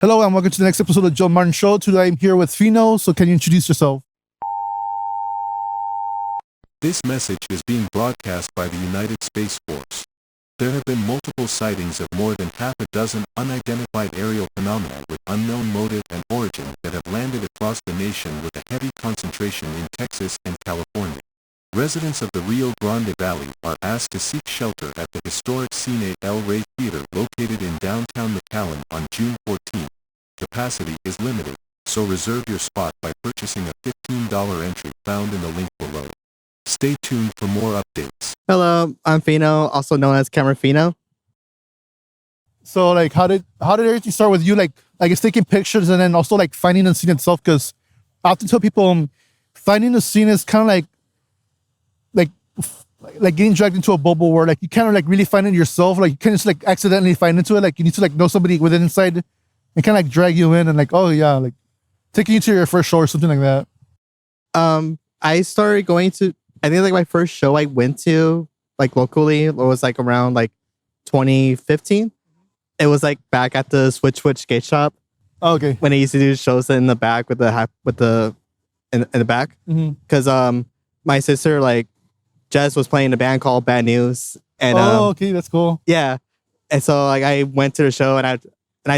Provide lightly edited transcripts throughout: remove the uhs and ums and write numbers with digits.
Hello and welcome to the next episode of Joe Martin Show. Today I'm here with Fino, so can you introduce yourself? This message is being broadcast by the United States Force. There have been multiple sightings of more than half a dozen unidentified aerial phenomena with unknown motive and origin that have landed across the nation with a heavy concentration in Texas and California. Residents of the Rio Grande Valley are asked to seek shelter at the historic Cine El Rey Theater located in downtown McAllen on June 14. Capacity is limited, so reserve your spot by purchasing a $15 entry found in the link below. Stay tuned for more updates. Hello, I'm Fino, also known as Camerafino. So like how did everything start with you, like I guess taking pictures and then also like finding the scene itself? Because I often tell people finding the scene is kind of like getting dragged into a bubble where like you kind of like really find it yourself. Like you can't just like accidentally find into it. Like you need to like know somebody within inside and kind of like drag you in and like, oh yeah, like taking you to your first show or something like that. I started going to, I think like my first show I went to like locally was like around like 2015. It was like back at the Switch skate shop. Oh, okay. When I used to do shows in the back in the back. Because my sister like Jess was playing a band called Bad News. And okay, that's cool. yeah. And so like I went to the show and I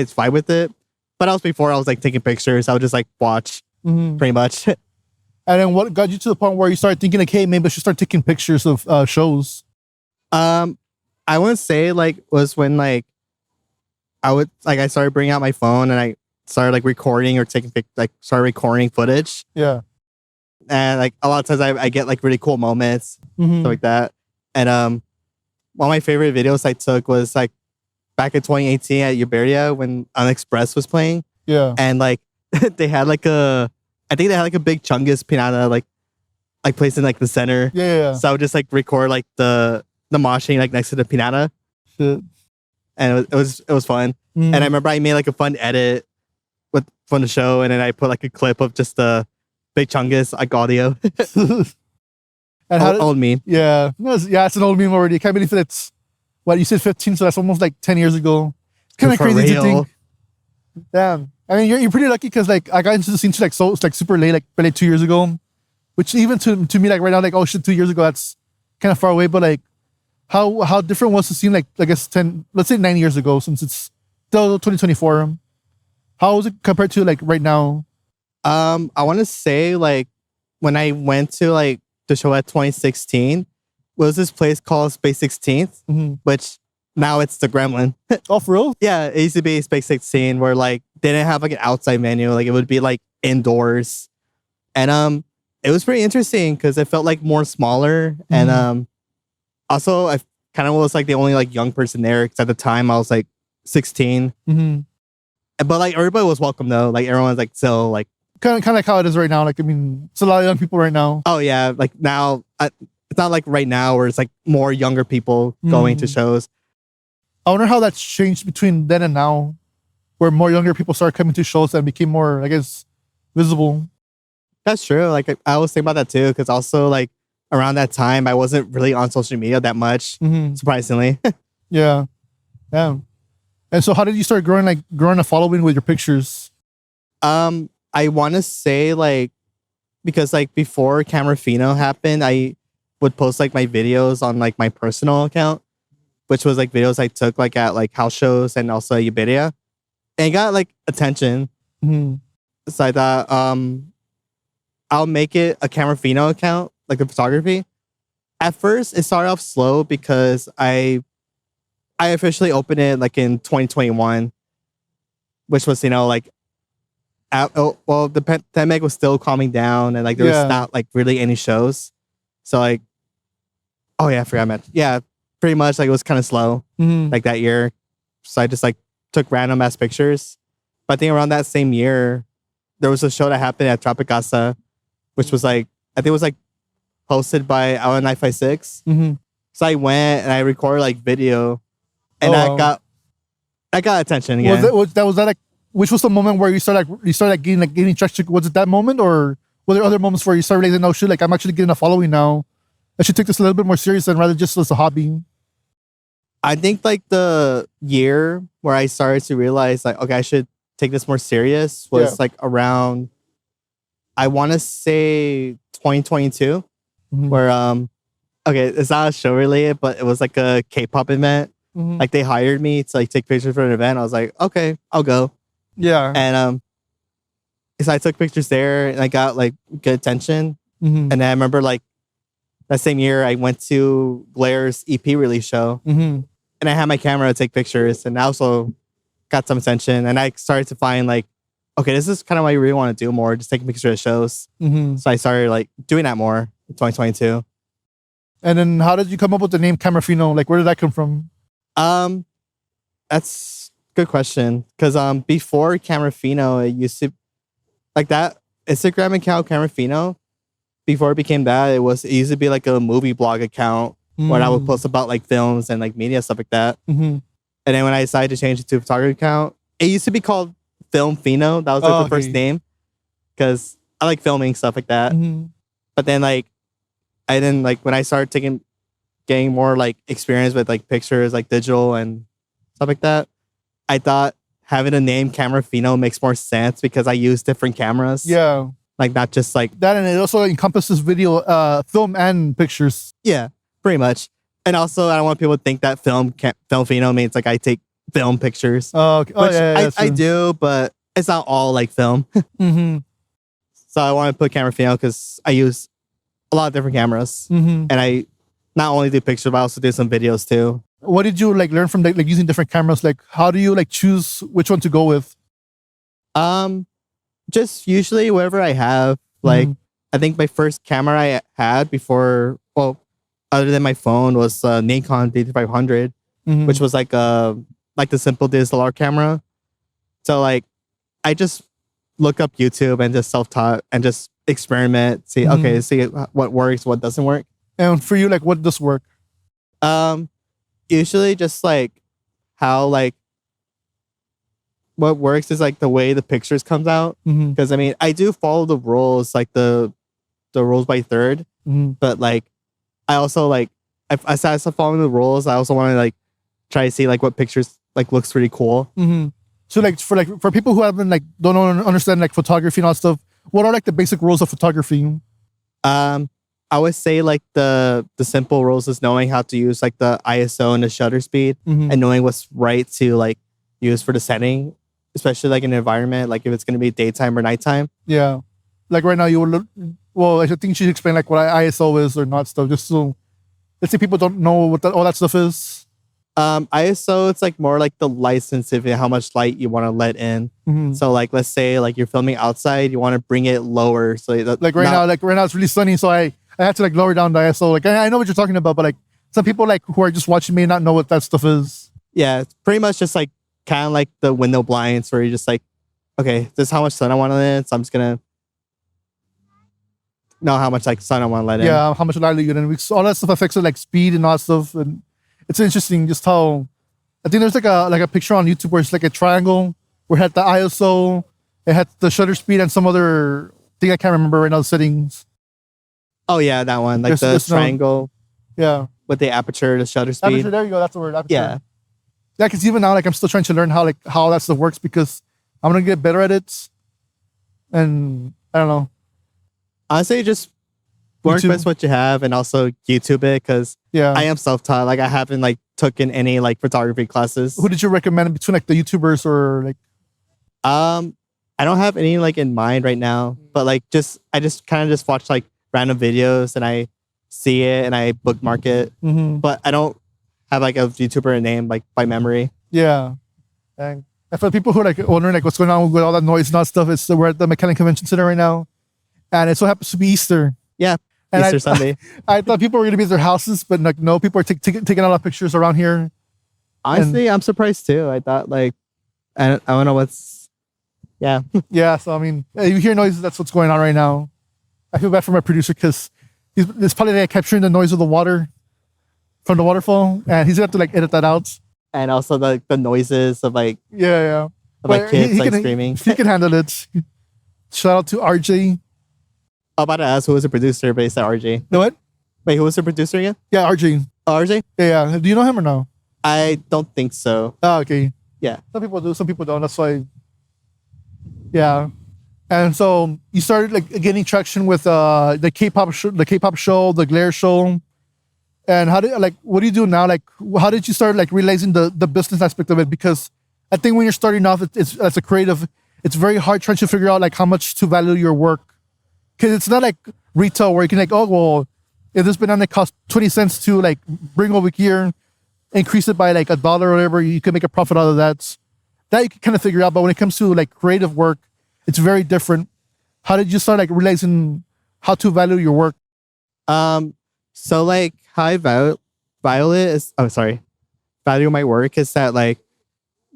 just vibe with it. But that was before I was like taking pictures. I would just like watch pretty much. And then what got you to the point where you started thinking like, hey, maybe I should start taking pictures of shows? I wouldn't say like was when like I started bringing out my phone and I started like recording or started recording footage. Yeah. And like a lot of times I get like really cool moments, stuff like that. And one of my favorite videos I took was like back in 2018 at Uberia when Unexpress was playing. Yeah. And like they had like I think they had like a big Chungus pinata like placed in like the center. Yeah. So I would just like record like the moshing like next to the pinata. Shit. And it was fun. And I remember I made like a fun edit from the show, and then I put like a clip of just the big Chungus like audio. And old meme. Yeah. It's an old meme already. I can't believe it's what you said 15, so that's almost like 10 years ago. It's kind of crazy to think. Damn. I mean, you're pretty lucky because like I got into the scene like super late, like barely 2 years ago, which even to me like right now, like, oh shit, 2 years ago, that's kind of far away. But like how different was the scene, like I guess let's say 9 years ago, since it's still 2024. How was it compared to like right now? I want to say like when I went to like the show at 2016 was this place called Space 16th, which now it's the Gremlin. Oh, for real? Yeah, it used to be Space 16 where like they didn't have like an outside menu. Like it would be like indoors. And it was pretty interesting because it felt like more smaller. And also I kind of was like the only like young person there because at the time I was like 16. But like everybody was welcome though. Like everyone's like still like kind of like how it is right now. Like I mean, it's a lot of young people right now. Oh yeah, like now it's not like right now where it's like more younger people going to shows. I wonder how that's changed between then and now, where more younger people started coming to shows and became more, I guess, visible. That's true. Like I was thinking about that too, because also like around that time I wasn't really on social media that much, surprisingly. Yeah. And so how did you start growing a following with your pictures? I want to say like because like before Camerafino happened, I would post like my videos on like my personal account, which was like videos I took like at like house shows and also at Uberia. And it got like attention. So I thought I'll make it a Camerafino account, like a photography. At first it started off slow because I officially opened it like in 2021, which was, like the pandemic was still calming down and like there was not like really any shows. So like, oh yeah, I forgot I yeah, pretty much like it was kind of slow like that year. So I just like took random ass pictures. But I think around that same year, there was a show that happened at Tropicasa, which was like, I think it was like hosted by Alan 956. So I went and I recorded like video and I got attention again. Was that like, which was the moment where you started gaining traction? Was it that moment, or were there other moments where you started realizing, oh shit, like I'm actually getting a following now? I should take this a little bit more serious than rather just as a hobby. I think like the year where I started to realize like, okay, I should take this more serious was Yeah. like around, I want to say 2022, Mhm. where okay, it's not a show related, but it was like a K-pop event. Mhm. Like they hired me to like take pictures for an event. I was like, okay, I'll go. Yeah. And so I took pictures there and I got like good attention. Mhm. And then I remember like that same year I went to Blair's EP release show Mhm. and I had my camera to take pictures and I also got some attention and I started to find like, okay, this is kind of what I really want to do more, just taking pictures of shows. Mhm. So I started like doing that more in 2022. And then how did you come up with the name Camerafino? Like, where did that come from? That's a good question. Cause before Camerafino, it used to like that Instagram account Camerafino, before it became that, it used to be like a movie blog account where I would post about like films and like media stuff like that. Mm-hmm. And then when I decided to change it to a photography account, it used to be called Film Fino. That was like the first name. Cause I like filming stuff like that. Mm-hmm. But then like I didn't like when I started getting more like experience with like pictures, like digital and stuff like that, I thought having a name Camerafino makes more sense because I use different cameras. Yeah. Like not just like that, and it also encompasses video, film and pictures. Yeah, pretty much. And also I don't want people to think that Film Fino means like I take film pictures. Oh, okay. Which I do, but it's not all like film. Mm-hmm. So I want to put Camerafino because I use a lot of different cameras. Mm-hmm. And I not only do pictures, but I also do some videos too. What did you like learn from like using different cameras? Like, how do you like choose which one to go with? Just usually whatever I have. Like, I think my first camera I had before, well, other than my phone, was Nikon D3500, which was like the simple DSLR camera. So like, I just look up YouTube and just self-taught and just experiment, see what works, what doesn't work. And for you, like, what does work? Usually just like how like what works is like the way the pictures comes out. Because I mean, I do follow the rules, like the rules by third, but like I also like aside from following the rules, I also want to like try to see like what pictures like looks pretty cool. So like for people who haven't like don't understand like photography and all that stuff, what are like the basic rules of photography? I would say like the simple rules is knowing how to use like the ISO and the shutter speed and knowing what's right to like use for the setting, especially like in an environment, like if it's going to be daytime or nighttime. Yeah. Like right now you will look, well, I think you should explain like what ISO is or not stuff, just so let's say people don't know what all that stuff is. ISO, it's like more like the light sensitivity, how much light you want to let in. So like, let's say like you're filming outside, you want to bring it lower. So that, like right now it's really sunny. So I have to like lower down the ISO. Like I know what you're talking about, but like some people like who are just watching may not know what that stuff is. Yeah. It's pretty much just like kind of like the window blinds where you're just like, okay, this is how much sun I want to let in. So I'm just going to know how much like sun I want to let in. Yeah. How much light you get in. All that stuff affects it, like speed and all that stuff. And it's interesting just how I think there's like a picture on YouTube where it's like a triangle where it had the ISO, it had the shutter speed and some other thing I can't remember right now, the settings. Oh yeah, that one. Like the triangle. Yeah. With the aperture, the shutter speed. Aperture, there you go, that's the word. Aperture. Yeah. Yeah, because even now, like I'm still trying to learn how that stuff works because I'm gonna get better at it. And I don't know. Honestly, just work with what you have and also YouTube it because I am self-taught. Like I haven't like taken any like photography classes. Who did you recommend between like the YouTubers or like? I don't have any like in mind right now, but like I just kind of just watch like random videos and I see it and I bookmark it, but I don't have like a YouTuber name like by memory. Yeah. And for people who are like wondering like what's going on with all that noise and all that stuff, we're at the Mechanic Convention Center right now, and it so happens to be Easter. Yeah, and Easter Sunday. I thought people were gonna be at their houses, but like no, people are taking a lot of pictures around here. Honestly, I'm surprised too. I thought like I don't know what's. Yeah. Yeah. So I mean, you hear noises. That's what's going on right now. I feel bad for my producer because he's probably like capturing the noise of the water from the waterfall, and he's gonna have to like edit that out. And also the noises of like of like kids like screaming. He can handle it. Shout out to RJ. I'm about to ask who was the producer, but it's not RJ. No what? Wait, who was the producer again? Yeah, RJ. Oh, RJ? Yeah. Do you know him or no? I don't think so. Oh, okay. Yeah. Some people do, some people don't. That's why Yeah. And so you started like getting traction with the K-pop show, the Glare show. And what do you do now? Like, how did you start like realizing the business aspect of it? Because I think when you're starting off, it's as a creative, it's very hard trying to figure out like how much to value your work. Because it's not like retail where you can like, oh, well, if this banana costs 20 cents to like bring over here, increase it by like $1 or whatever, you can make a profit out of that. That you can kind of figure out. But when it comes to like creative work, it's very different. How did you start like realizing how to value your work? So like how I value my work is that like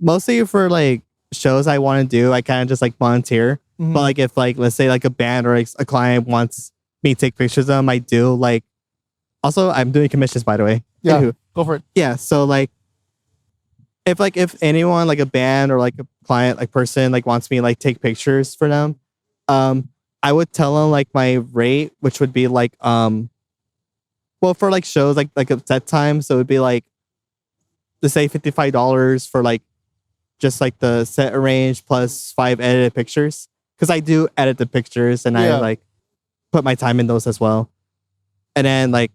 mostly for like shows I want to do, I kind of just like volunteer. Mm-hmm. But like if like let's say like a band or like a client wants me to take pictures of them, I do. Like also I'm doing commissions, by the way. Yeah, Anywho. go for it. Yeah, so like if anyone like a band or like a client like person like wants me like take pictures for them, I would tell them like my rate, which would be like well for like shows like a set time, so it would be like let's say $55 for like just like the set arrange plus 5 edited pictures, because I do edit the pictures and I like put my time in those as well. And then like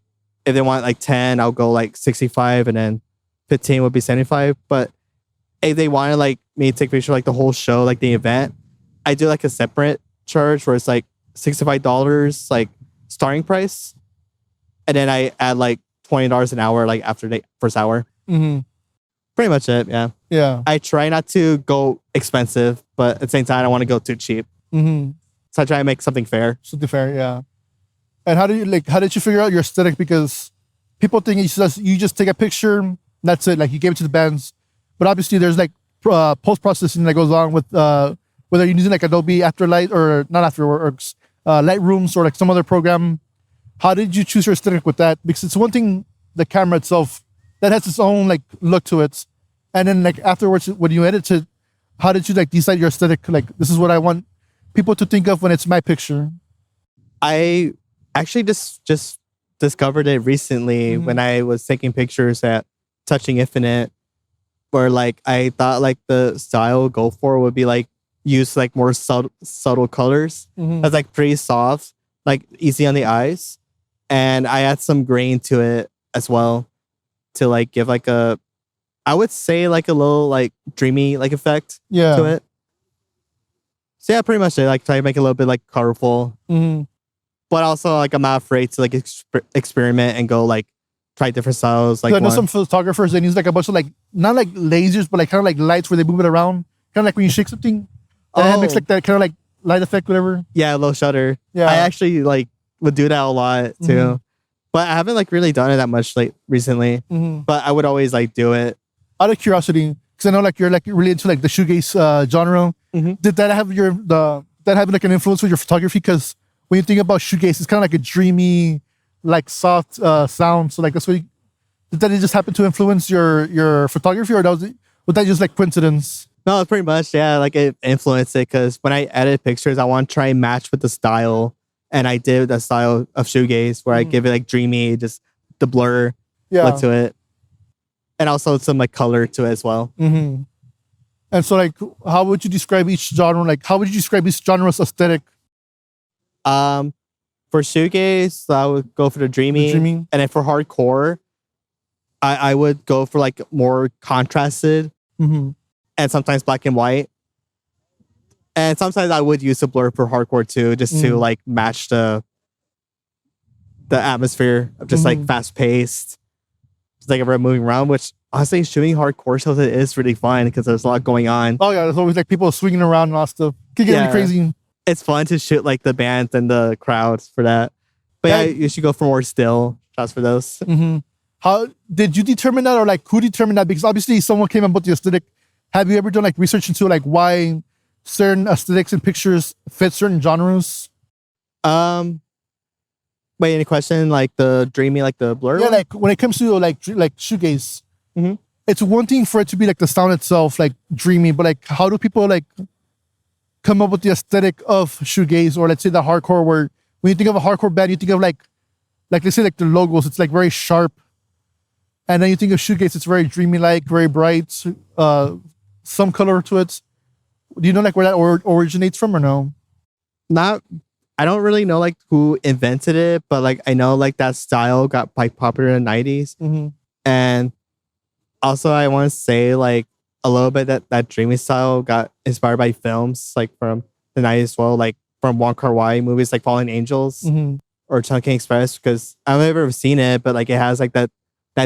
if they want like 10, I'll go like 65, and then 15 would be 75. But if they wanted like me to take picture like the whole show, like the event, I do like a separate charge where it's like $65 like starting price, and then I add like $20 an hour like after the first hour. Mm-hmm. Pretty much it. Yeah. I try not to go expensive, but at the same time I don't want to go too cheap. Mm-hmm. So I try to make something fair. Something fair, yeah. And how did you figure out your aesthetic? Because people think you just take a picture, that's it. Like you gave it to the bands, but obviously there's like post processing that goes on with whether you're using like Adobe Afterlight or not Afterworks, Lightrooms or like some other program. How did you choose your aesthetic with that? Because it's one thing, the camera itself that has its own like look to it, and then like afterwards when you edit it, how did you like decide your aesthetic? Like this is what I want people to think of when it's my picture. I actually just discovered it recently when I was taking pictures at Touching Infinite, where like I thought like the style go for would be like use like more subtle colors. That's like pretty soft, like easy on the eyes, and I add some grain to it as well to like give like I would say like a little like dreamy like effect to it. So yeah, pretty much it. Like try to make it a little bit like colorful. But also, like, I'm not afraid to like experiment and go like try different styles. Like, I know some photographers, they use like a bunch of like not like lasers, but like kind of like lights where they move it around, kind of like when you shake something, and it makes like that kind of like light effect, whatever. Yeah, low shutter. Yeah, I actually like would do that a lot too, but I haven't like really done it that much like recently. But I would always like do it out of curiosity, because I know like you're like really into like the shoegaze genre. Did that have like an influence with your photography? Because when you think about shoegaze, it's kind of like a dreamy, like soft sound. So like that's what did that just happen to influence your photography, or was that just like coincidence? No, pretty much, yeah. Like it influenced it because when I edit pictures, I want to try and match with the style, and I did the style of shoegaze where I give it like dreamy, just the blur look to it, and also some like color to it as well. And so like, how would you describe each genre? Like, how would you describe each genre's aesthetic? For shoegaze, I would go for the dreamy. And then for hardcore, I would go for like more contrasted and sometimes black and white. And sometimes I would use a blur for hardcore too, just to like match the atmosphere of just like fast paced, just like everyone moving around. Which honestly, shooting hardcore shows it is really fun because there's a lot going on. Oh yeah, there's always like people swinging around and all stuff. Could get really crazy. It's fun to shoot like the bands and the crowds for that. But yeah, you should go for more still shots for those. How did you determine that, or like who determined that? Because obviously someone came up with the aesthetic. Have you ever done like research into like why certain aesthetics and pictures fit certain genres? Wait, any question? Like the dreamy, like the blur? Yeah, like when it comes to like shoegaze, it's one thing for it to be like the sound itself, like dreamy, but like how do people like come up with the aesthetic of shoegaze, or let's say the hardcore, where when you think of a hardcore band, you think of like let's say like the logos, it's like very sharp, and then you think of shoegaze, it's very dreamy, like very bright, some color to it. Do you know like where that originates from or no? Not, I don't really know like who invented it, but like I know like that style got like popular in the 90s. Mm-hmm. And also I want to say like a little bit that dreamy style got inspired by films like from the 90s as well, like from Wong Kar-wai movies like Fallen Angels Mm-hmm. or Chungking Express, because I've never seen it, but like it has like that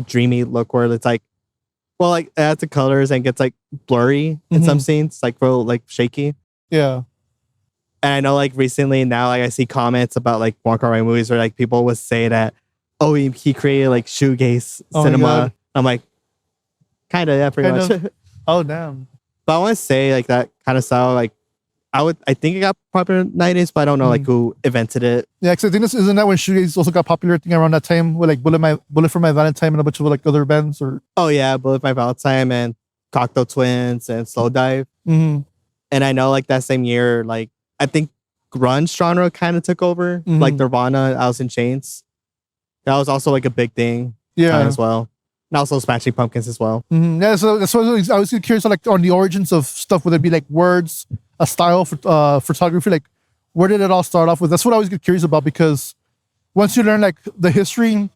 dreamy look where it's like, well, like it adds the colors and gets like blurry in some scenes, like real like shaky. Yeah. And I know like recently now, like I see comments about like Wong Kar-wai movies where like people would say that, oh, he created like shoegaze cinema. I'm like, kind of, yeah, pretty much. Oh, damn. But I want to say like that kind of style, like I think it got popular in the 90s, but I don't know like who invented it. Yeah, because I think isn't that when shoegaze also got popular? I think around that time with like Bullet for My Valentine and a bunch of like other bands or. Oh yeah, Bullet for My Valentine and Cocteau Twins and Slow Dive. Mm-hmm. And I know like that same year, like I think grunge genre kind of took over, like Nirvana, Alice in Chains. That was also like a big thing, as well. And also Smashing Pumpkins as well. Mm-hmm. Yeah, so that's what I was curious like on the origins of stuff. Would it be like words, a style for photography? Like, where did it all start off with? That's what I always get curious about, because once you learn like the history,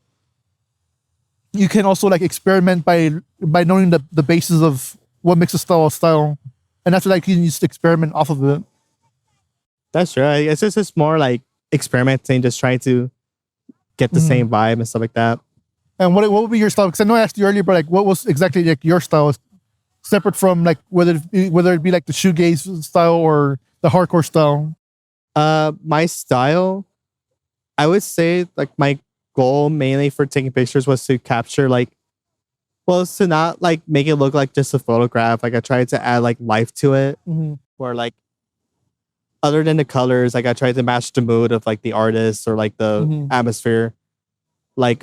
you can also like experiment by knowing the basis of what makes a style, and that's what like you can use to experiment off of it. That's right. It's just more like experimenting, just trying to get the same vibe and stuff like that. And what would be your style? Because I know I asked you earlier, but like, what was exactly like your style, separate from like whether it be like the shoegaze style or the hardcore style? My style, I would say like my goal mainly for taking pictures was to capture like, well, it's to not like make it look like just a photograph. Like I tried to add like life to it, where like other than the colors, like I tried to match the mood of like the artist or like the atmosphere. Like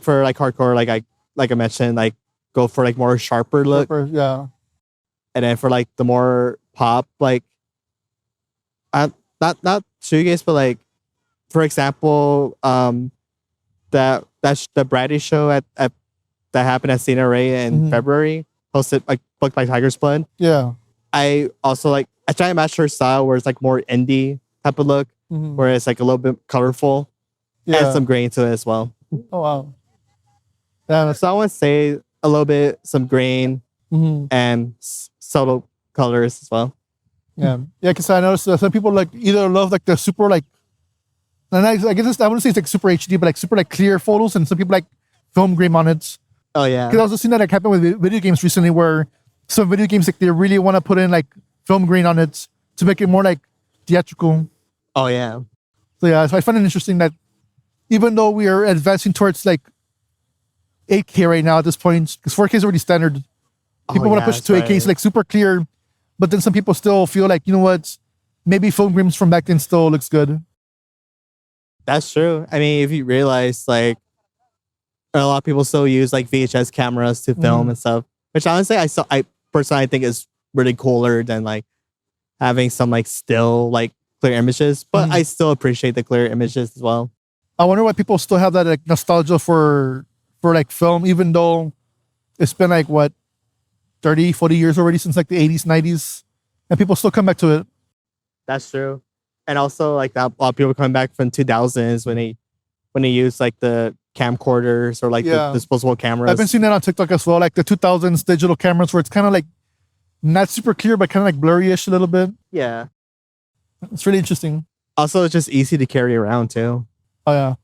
for like hardcore, like I mentioned, like go for like more sharper look. Yeah. And then for like the more pop, like not shoegaze, but like for example, the Brady show at that happened at Cena Ray in February, hosted like booked by Tiger's Blood. Yeah. I also like I try to match her style where it's like more indie type of look, where it's like a little bit colorful, and some grain to it as well. Oh wow. Yeah. So I want to say a little bit some grain and subtle colors as well. Yeah, because I noticed some people like either love like the super like, and I guess I wouldn't say it's like super HD, but like super like clear photos, and some people like film grain on it. Oh yeah, because I also seen that like happen with video games recently, where some video games like they really want to put in like film grain on it to make it more like theatrical. Oh yeah. So yeah, so I find it interesting that even though we are advancing towards like 8K right now at this point, because 4K is already standard, people want to push it to 8K, so like super clear. But then some people still feel like, you know what, maybe film grains from back then still looks good. That's true. I mean, if you realize like a lot of people still use like VHS cameras to film and stuff, which honestly I personally think is really cooler than like having some like still like clear images. But I still appreciate the clear images as well. I wonder why people still have that like nostalgia for like film, even though it's been like what 30, 40 years already since like the 80s, 90s, and people still come back to it. That's true. And also like that, a lot of people coming back from 2000s when they use like the camcorders or like the disposable cameras. I've been seeing that on TikTok as well, like the 2000s digital cameras where it's kind of like not super clear, but kind of like blurry-ish a little bit. Yeah. It's really interesting. Also, it's just easy to carry around too. Oh yeah.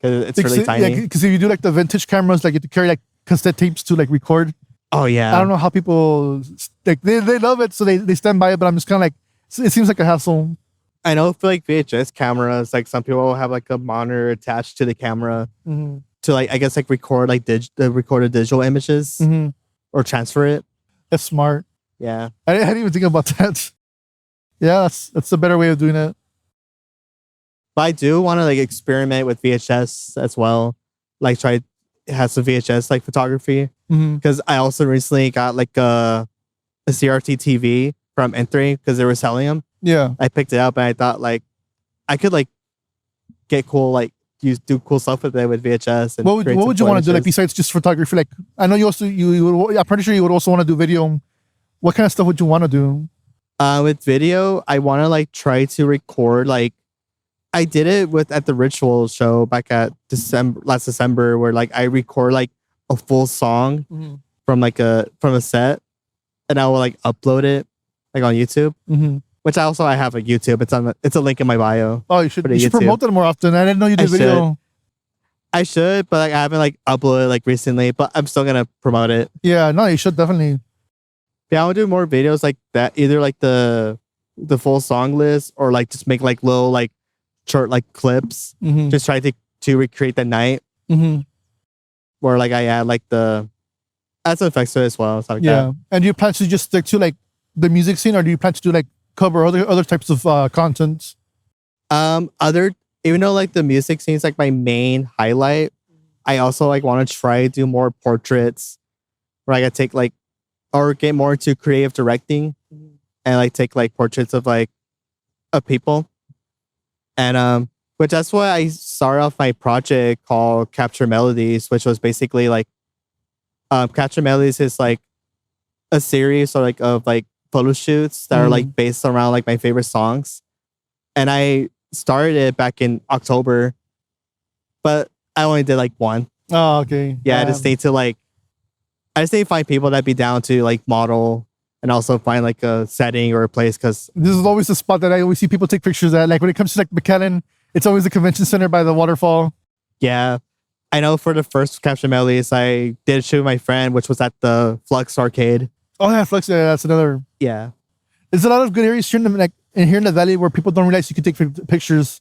Because it's really tiny. Yeah, because if you do like the vintage cameras, like you have to carry like cassette tapes to like record. Oh yeah. I don't know how people like they love it, so they stand by it, but I'm just kind of like, it seems like a hassle. I know for like VHS cameras, like some people will have like a monitor attached to the camera to like I guess like record like recorded digital images or transfer it. That's smart. Yeah. I didn't even think about that. Yeah, that's a better way of doing it. But I do want to like experiment with VHS as well. Like try have some VHS like photography. Because I also recently got like a CRT TV from N3 because they were selling them. Yeah. I picked it up and I thought like I could like get cool like do cool stuff with it with VHS. And What would you want to do, like, besides just photography? Like, I know you also I'm pretty sure you would also want to do video. What kind of stuff would you want to do? With video, I want to like try to record. Like, I did it at the Ritual show back at last December, where like I record like a full song from a set, and I will like upload it like on YouTube. Which I have a YouTube. It's a link in my bio. Oh, you should promote that more often. I didn't know you did video. I should, but like I haven't like uploaded like recently. But I'm still gonna promote it. Yeah, no, you should definitely. Yeah, I want to do more videos like that. Either like the full song list, or like just make like little like short like clips. Just try to recreate the night. Where like I add like add some effects to it as well. Stuff like that. And do you plan to just stick to like the music scene, or do you plan to do like cover other types of content? Even though like the music scene is like my main highlight, I also like want to try to do more portraits where I could take like, or get more into creative directing and like take like portraits of people. And which that's why I started off my project called Capture Melodies, which was basically like Capture Melodies is like a series or like of like photo shoots that are like based around like my favorite songs. And I started it back in October, but I only did like one. Oh, okay. Yeah, I just need to find people that'd be down to like model and also find like a setting or a place, because this is always the spot that I always see people take pictures at. Like when it comes to like McAllen, it's always the convention center by the waterfall. Yeah. I know for the first Capture Melodies, I did shoot with my friend, which was at the Flux Arcade. Oh yeah, Flux. Yeah, that's another. Yeah. There's a lot of good areas here in the valley where people don't realize you can take pictures,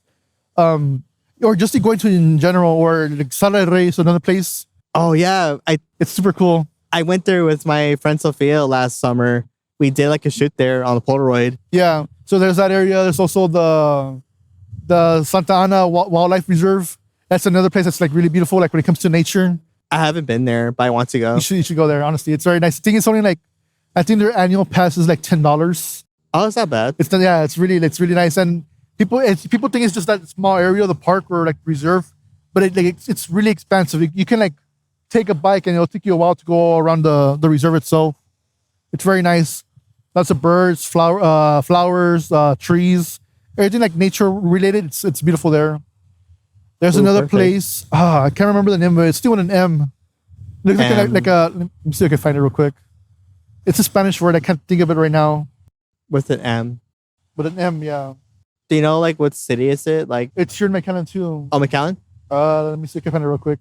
or just going to in general, or like Sala del Rey, so another place. Oh yeah, it's super cool. I went there with my friend Sophia last summer. We did like a shoot there on the Polaroid. Yeah, so there's that area. There's also the Santa Ana Wildlife Reserve. That's another place that's like really beautiful. Like when it comes to nature. I haven't been there, but I want to go. You should go there. Honestly, it's very nice. I think it's only like, I think their annual pass is like $10. Oh, it's not bad. It's really nice. And people think it's just that small area of the park or like reserve, but it's really expansive. You can like take a bike and it'll take you a while to go around the reserve itself. It's very nice. Lots of birds, flowers, trees, everything like nature related. It's beautiful there. There's another place. I can't remember the name of it. It's still with an M. Looks like let me see if I can find it real quick. It's a Spanish word. I can't think of it right now. With an M. With an M, yeah. Do you know like what city is it? Like it's here in McAllen too. Oh, McAllen? Let me see if I can find it real quick.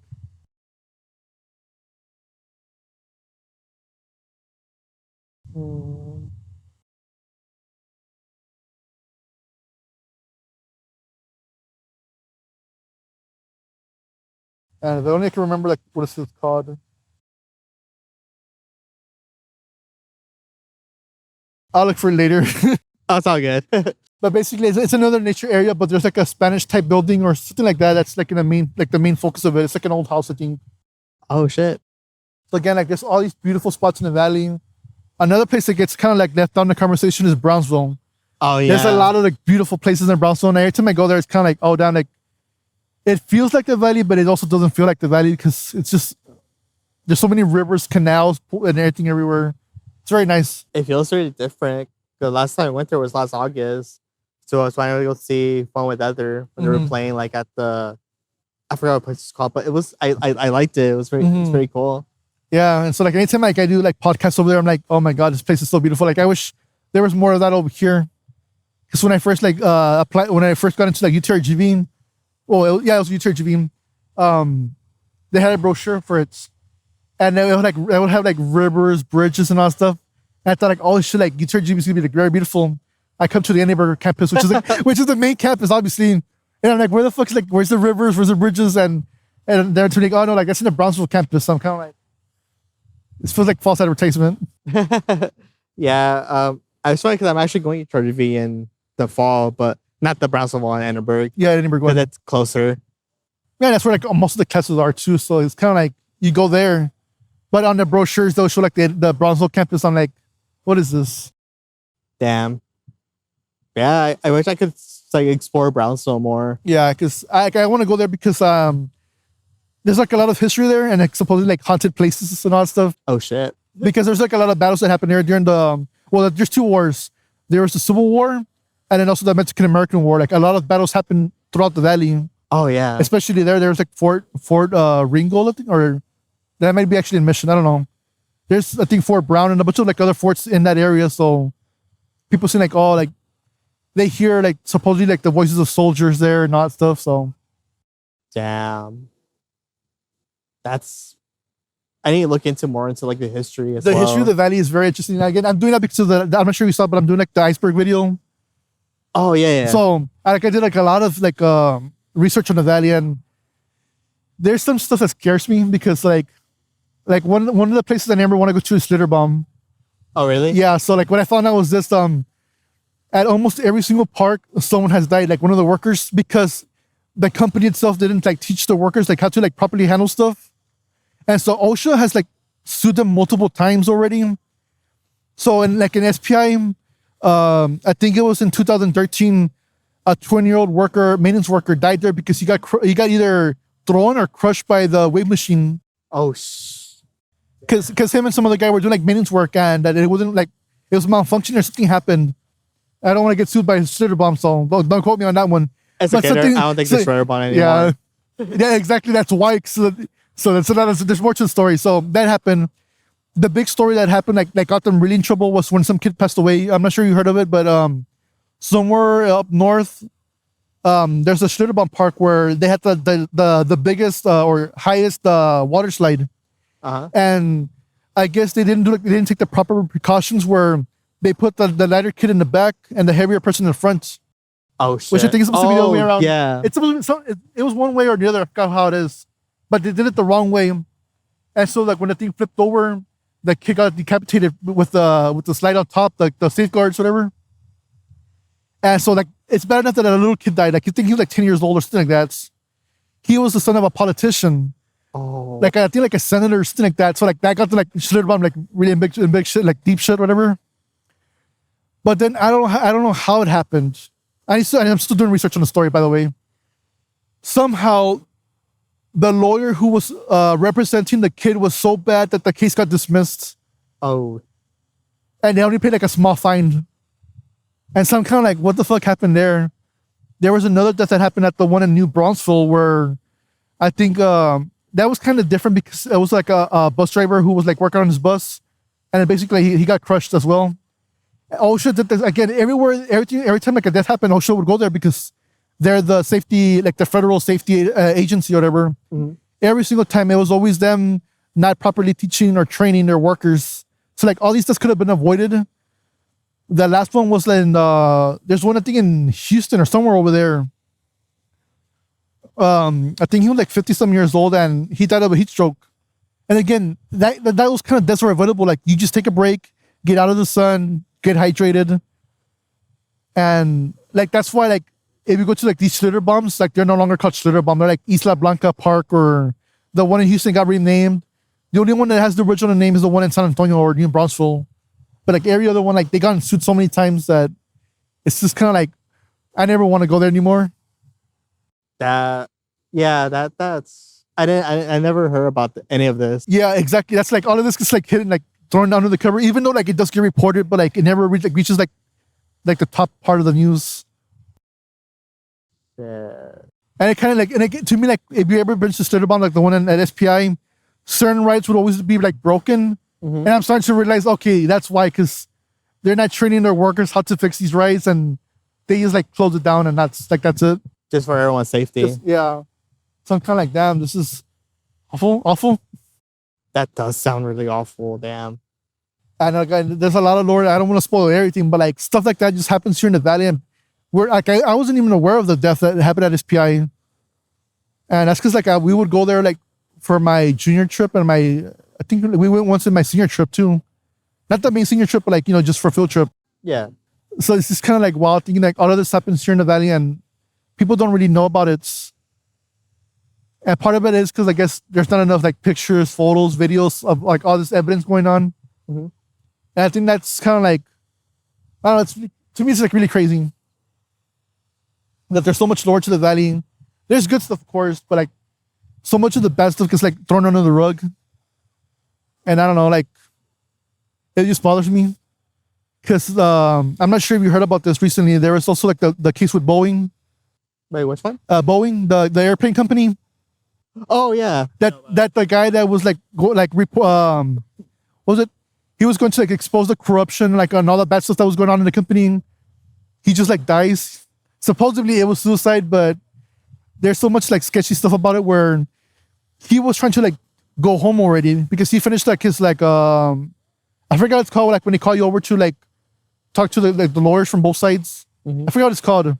And I only can remember like what it's called. I'll look for it later. Oh, it's all good. But basically, it's another nature area, but there's like a Spanish type building or something like that. That's like in the main focus of it. It's like an old house, I think. Oh shit! So again, like there's all these beautiful spots in the valley. Another place that gets kind of like left out in the conversation is Brownsville. Oh yeah. There's a lot of like beautiful places in Brownsville, and every time I go there, it's kind of like, oh damn, like it feels like the valley, but it also doesn't feel like the valley because it's just there's so many rivers, canals, and everything everywhere. It's very nice. It feels really different. The last time I went there was last August. So I was finally able to see Fun with Other when they were playing like at the, I forgot what place it's called, but it was, I liked it. It was it's very cool. Yeah. And so like anytime like I do like podcasts over there, I'm like, oh my God, this place is so beautiful. Like I wish there was more of that over here. Because when I first like applied, when I first got into like UTRGV, well, it was UTRGV. They had a brochure for it. And it would have like rivers, bridges and all that stuff. And I thought like all this shit like UTRGV is gonna be like very beautiful. I come to the Annenberger campus, which is like, which is the main campus, obviously. And I'm like, where the fuck's like, where's the rivers, where's the bridges? And they're like, oh no, like that's in the Brownsville campus. So I'm kind of like, this feels like false advertisement. Yeah, I was funny because I'm actually going to UTRGV in the fall, but not the Brownsville one in Annenberg. Yeah, Annenberg one. That's closer. Yeah, that's where like most of the classes are too. So it's kind of like you go there, but on the brochures they'll show like the Brownsville campus. I'm like, what is this? Damn. Yeah, I wish I could It's like explore Brownsville more. Yeah, because I want to go there because there's like a lot of history there and like supposedly like haunted places and all that stuff. Oh shit. Because there's like a lot of battles that happened there during the there's two wars. There was the Civil War and then also the Mexican-American War. Like a lot of battles happened throughout the valley. Oh yeah. Especially there was like Fort Ringgold, I think, or that might be actually in Mission. I don't know. There's I think Fort Brown and a bunch of like other forts in that area. So people say like they hear like supposedly like the voices of soldiers there and all that stuff. So damn. I need to look more into like the history as the well. history of the valley is very interesting. Again, I'm doing that because I'm not sure you saw, but I'm doing like the iceberg video. Oh yeah. So I did like a lot of like research on the valley, and there's some stuff that scares me because like one of the places I never want to go to is Schlitterbahn. Oh really? Yeah. So like what I found out was this: at almost every single park, someone has died. Like one of the workers, because the company itself didn't like teach the workers like how to like properly handle stuff. And so OSHA has like sued them multiple times already. So in SPI, I think it was in 2013, a 20-year-old maintenance worker died there because he got either thrown or crushed by the wave machine. Oh because him and some other guy were doing like maintenance work and that it wasn't like it was malfunctioning or something happened. I don't want to get sued by Schlitterbahn, so don't quote me on that one. It's okay. I don't think there's Schlitterbahn anymore. Yeah, exactly. That's why. So there's more to the story. So that happened. The big story that happened, like got them really in trouble, was when some kid passed away. I'm not sure you heard of it, but somewhere up north, there's a Schlitterbahn park where they had the biggest or highest water slide, and I guess they didn't take the proper precautions where they put the lighter kid in the back and the heavier person in the front. Oh shit! Which I think is supposed to be the other way around. Yeah, it was one way or the other. I forgot how it is. But they did it the wrong way, and so like when the thing flipped over, the kid got decapitated with the slide on top, like the safeguards, whatever. And so like it's bad enough that a little kid died. Like you think he was like 10 years old or something like that. He was the son of a politician. Oh, like I think like a senator or something like that. So like that got to like Schlitterbahn like really in big shit, like deep shit, whatever. But then I don't know how it happened. I'm still doing research on the story, by the way. Somehow, the lawyer who was representing the kid was so bad that the case got dismissed. Oh. And they only paid like a small fine. And so I'm kind of like, what the fuck happened there? There was another death that happened at the one in New Braunfels where I think that was kind of different because it was like a bus driver who was like working on his bus. And then basically he got crushed as well. OSHA did this again every time like a death happened, OSHA would go there because they're the safety, like the federal safety agency or whatever. Mm-hmm. Every single time, it was always them not properly teaching or training their workers. So like all these stuff could have been avoided. The last one was in there's one I think in Houston or somewhere over there. I think he was like 50-some years old and he died of a heat stroke. And again, that was kind of death or avoidable. Like you just take a break, get out of the sun, get hydrated, and like that's why like. If you go to like these Schlitterbombs, like they're no longer called Schlitterbomb. They're like Isla Blanca Park, or the one in Houston got renamed. The only one that has the original name is the one in San Antonio or New Braunfels. But like every other one, like they got sued so many times that it's just kind of like, I never want to go there anymore. That's I never heard about any of this. Yeah, exactly. That's like all of this gets like hidden, like thrown under the cover, even though like it does get reported, but like it never reaches like the top part of the news. Yeah. And it kind of like, and it, to me, like, if you ever been to Schlitterbahn, like the one at SPI, certain rights would always be like broken. Mm-hmm. And I'm starting to realize, okay, that's why, because they're not training their workers how to fix these rights, and they just like close it down, and that's it. Just for everyone's safety. Yeah. So I'm kind of like, damn, this is awful. That does sound really awful, damn. And like, there's a lot of lore. I don't want to spoil everything, but like stuff like that just happens here in the valley, and we're like, I wasn't even aware of the death that happened at SPI, and that's because like we would go there like for my junior trip and I think we went once in my senior trip too, not the main senior trip, but like just for a field trip. Yeah. So it's just kind of like wild thinking like all of this happens here in the valley and people don't really know about it. And part of it is because I guess there's not enough like pictures, photos, videos of like all this evidence going on. Mm-hmm. And I think that's kind of like, I don't know, to me it's like really crazy. that there's so much lore to the valley. There's good stuff, of course, but like so much of the bad stuff gets like thrown under the rug. And I don't know, like it just bothers me because I'm not sure if you heard about this recently. There was also like the case with Boeing. Wait, which one? Boeing, the airplane company. Oh yeah, That the guy that was like what was it? He was going to like expose the corruption, like and all the bad stuff that was going on in the company. He just like dies. Supposedly it was suicide, but there's so much like sketchy stuff about it where he was trying to like go home already because he finished like his like I forgot what it's called, like when they call you over to like talk to the lawyers from both sides. I forgot what it's called.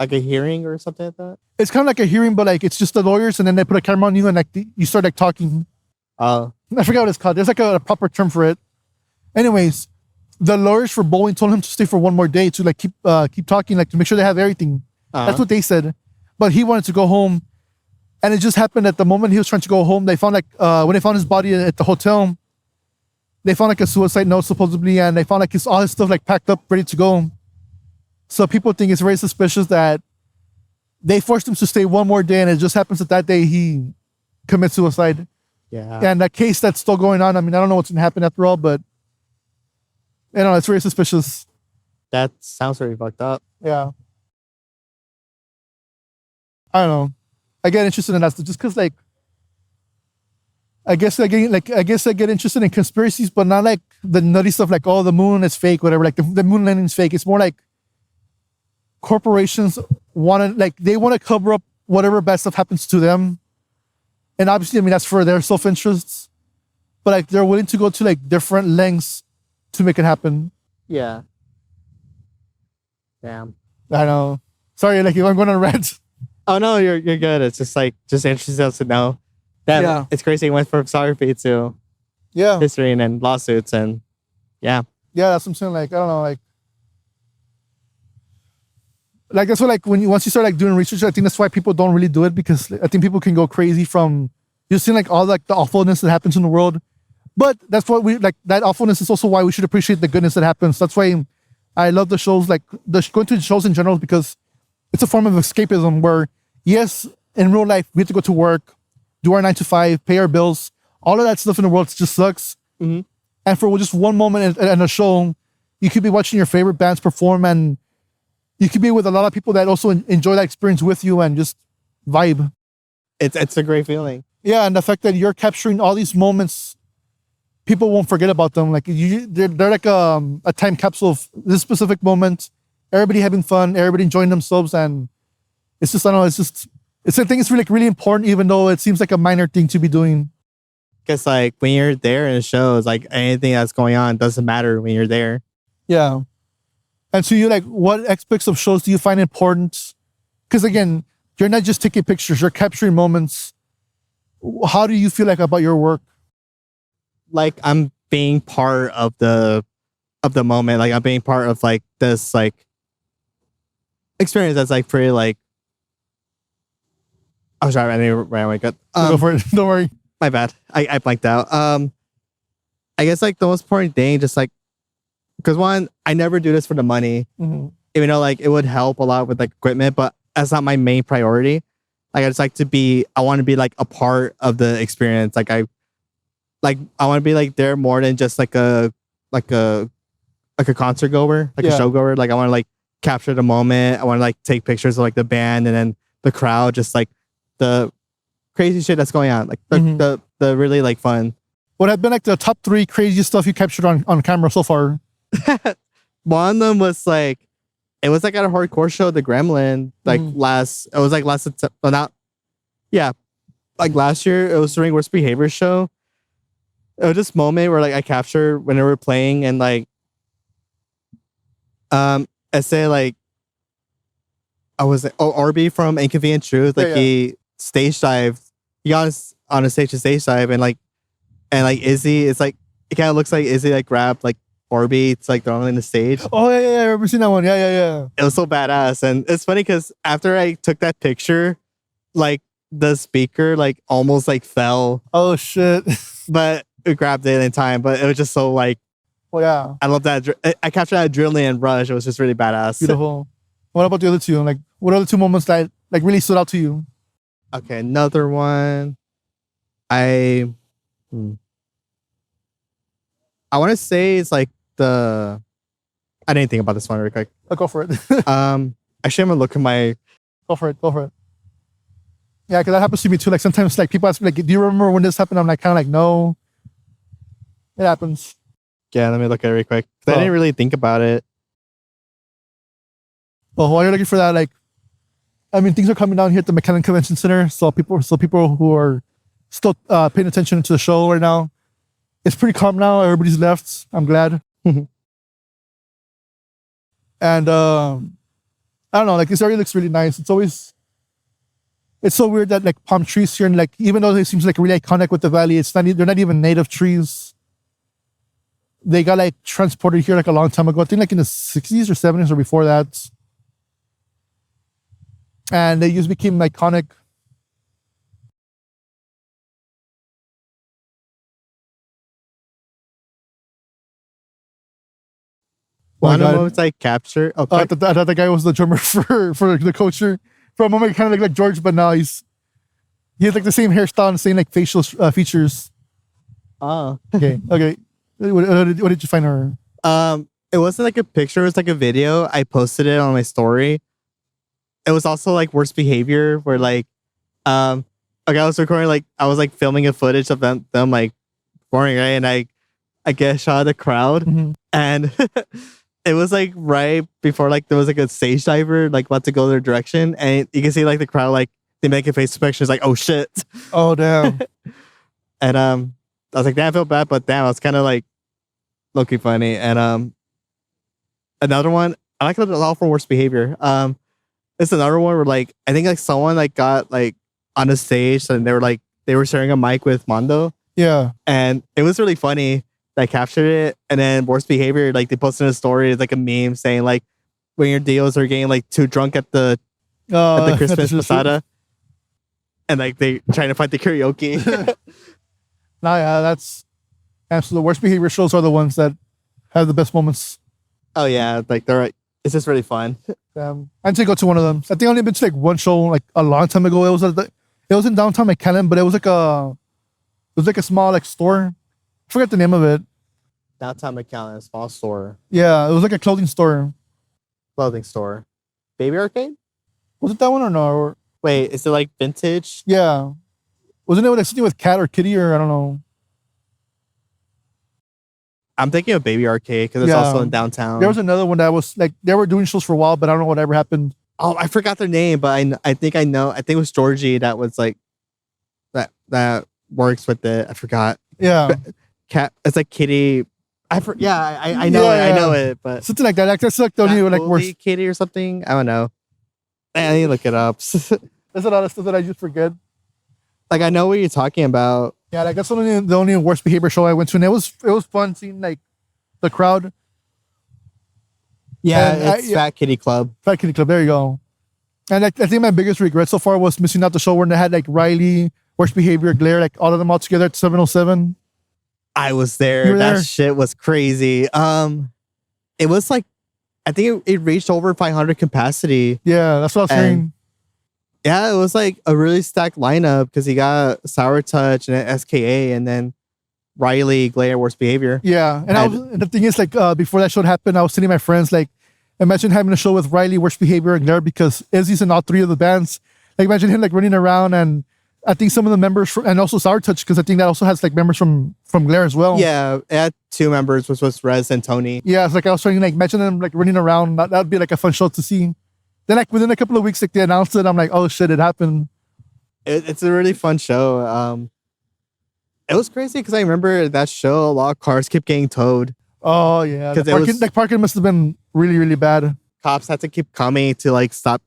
like a hearing or something like that. It's kind of like a hearing, but like it's just the lawyers, and then they put a camera on you, and like you start like talking. Oh, I forgot what it's called. There's like a proper term for it. Anyways, the lawyers for Boeing told him to stay for one more day to like keep talking, like to make sure they have everything. That's what they said. But he wanted to go home, and it just happened at the moment he was trying to go home. They found like when they found his body at the hotel, they found like a suicide note supposedly, and they found like all his stuff like packed up, ready to go. So people think it's very suspicious that they forced him to stay one more day, and it just happens that day he commits suicide. yeah. And that case that's still going on. I mean, I don't know what's gonna happen after all, but you know, it's very suspicious. That sounds very fucked up. Yeah. I don't know. I get interested in that stuff just because, like, I guess I get interested in conspiracies, but not like the nutty stuff, like, oh, the moon is fake, whatever. Like the moon landing is fake. It's more like corporations they want to cover up whatever bad stuff happens to them, and obviously, I mean, that's for their self interests. But like, they're willing to go to like different lengths to make it happen. Yeah. Damn. I know. Sorry, like if I'm going on a rant. Oh no, you're good. It's just interesting to know that Yeah. it's crazy. He went from photography to Yeah. history and then lawsuits and yeah. Yeah, that's what I'm saying. Like, I don't know, like that's what like once you start like doing research, I think that's why people don't really do it, because I think people can go crazy from just seeing like all like the awfulness that happens in the world. But that's what we like. That awfulness is also why we should appreciate the goodness that happens. That's why I love the shows, like going to the shows in general, because it's a form of escapism where, yes, in real life, we have to go to work, do our 9 to 5, pay our bills. All of that stuff in the world just sucks. Mm-hmm. And for just one moment in a show, you could be watching your favorite bands perform, and you could be with a lot of people that also enjoy that experience with you and just vibe. It's a great feeling. Yeah, and the fact that you're capturing all these moments, people won't forget about them. Like they're like a time capsule of this specific moment. Everybody having fun, everybody enjoying themselves, and it's just, I don't know, it's I think it's really, really important, even though it seems like a minor thing to be doing. Because like when you're there in a show, it's like anything that's going on doesn't matter when you're there. Yeah. And so what aspects of shows do you find important? Because again, you're not just taking pictures, you're capturing moments. How do you feel like about your work? Like I'm being part of the moment. Like I'm being part of like this like experience that's like pretty like. Oh, sorry, I didn't ran away. Good. Go for it. Don't worry. My bad. I blanked out. I guess like the most important thing, just like, because one, I never do this for the money, even though like it would help a lot with like equipment, but that's not my main priority. Like I just like I want to be like a part of the experience. Like I want to be like there more than just like a concert goer, like a show goer. Like I want to like capture the moment. I want to like take pictures of like the band and then the crowd, just like the crazy shit that's going on, like the really like fun. What have been like the top 3 craziest stuff you captured on camera so far? One of them was like, it was like at a hardcore show, the Gremlin, like last September, like last year. It was during Worst Behavior show. It was this moment where like I captured when they were playing, and like I say like I was RB from Inconvenient Truth, like he stage dived, he got on a stage to stage dive, and like Izzy, it's like it kind of looks like Izzy like grabbed like Barbie, it's like thrown in the stage. Oh yeah, I remember seeing that one. Yeah. It was so badass, and it's funny because after I took that picture, like the speaker like almost like fell. Oh shit! But it grabbed it in time. But it was just so like, well, yeah. I love that. I captured that adrenaline rush. It was just really badass. Beautiful. What about the other two? Like, what are the two moments that like really stood out to you? Okay, another one. I I want to say it's like the. I didn't think about this one real quick. I'll go for it. Actually, I'm gonna look at my. Go for it. Go for it. Yeah, because that happens to me too. Like sometimes, like people ask me, like, "Do you remember when this happened?" I'm like, kind of like, "No." It happens. Yeah, let me look at it real quick. I didn't really think about it. Well, while you're looking for that, like, I mean, things are coming down here at the McAllen Convention Center. So people who are still paying attention to the show right now, it's pretty calm now. Everybody's left. I'm glad. And I don't know, like this area looks really nice. It's so weird that like palm trees here, and like even though it seems like really iconic with the valley, they're not even native trees. They got like transported here like a long time ago. I think like in the 60s or 70s or before that. And they just became iconic. One of the moments I captured. Oh, I thought the guy was the drummer for the culture. For a moment, kind of like George, but now he has like the same hairstyle and same like facial features. Oh, okay. What did you find her? It wasn't like a picture. It was like a video. I posted it on my story. It was also like worst behavior, where like, okay, I was recording, like I was like filming a footage of them like performing, right, and I guess shot the crowd, and it was like right before like there was like a stage diver like about to go their direction, and you can see like the crowd like they make a face expression, it's like, oh shit, oh damn, and I was like, damn, I felt bad, but damn, I was kind of like low-key funny, and another one I like it a lot for worst behavior. It's another one where like I think like someone like got like on the stage and they were sharing a mic with Mondo. Yeah. And it was really funny. I captured it, and then worst behavior, like they posted a story, it's like a meme saying like when your deals are getting like too drunk at the Christmas posada, and like they trying to fight the karaoke. Nah, yeah, that's absolutely the worst behavior shows are the ones that have the best moments. Oh yeah, like it's just really fun. I'd say go to one of them. I think I only been to like one show like a long time ago. It was in downtown McAllen, but it was like a small like store. I forgot the name of it. Downtown McAllen, a small store. Yeah, it was like a clothing store. Clothing store. Baby Arcade? Was it that one or no? Or, wait, is it like vintage? Yeah. Wasn't it like something with cat or kitty or I don't know? I'm thinking of Baby Arcade because it's also in downtown. There was another one that was like they were doing shows for a while, but I don't know whatever happened. Oh, I forgot their name, but I think I know. I think it was Georgie that was like that works with it. I forgot. Yeah. Cat. It's like Kitty. I know it. I know it, but something like that. Like that's like the only like worst Kitty or something. I don't know. I need to look it up. There's a lot of stuff that I just forget. Like I know what you're talking about. Yeah, like that's the only worst behavior show I went to, and it was fun seeing like the crowd. Yeah, and it's Fat Kitty Club. Fat Kitty Club. There you go. And I think my biggest regret so far was missing out the show when they had like Riley, worst behavior, Glare, like all of them all together at 707. I was there. That shit was crazy. It was like, I think it reached over 500 capacity. Yeah, that's what I was hearing. Yeah, it was like a really stacked lineup because he got Sour Touch and SKA and then Riley, Glare, worst behavior. Yeah, and the thing is, like, before that show happened, I was telling my friends, like, imagine having a show with Riley, worst behavior, and Glare because Izzy's in all three of the bands. Like, imagine him like running around, and I think some of the members and also Sour Touch because I think that also has like members from Glare as well. Yeah, it had two members, which was Rez and Tony. Yeah, it's like I was trying to like imagine them like running around. That would be like a fun show to see. Then like within a couple of weeks, like they announced it, I'm like, oh shit, it happened. It's a really fun show. It was crazy because I remember that show, a lot of cars kept getting towed. Oh yeah, the parking must have been really, really bad. Cops had to keep coming to like stop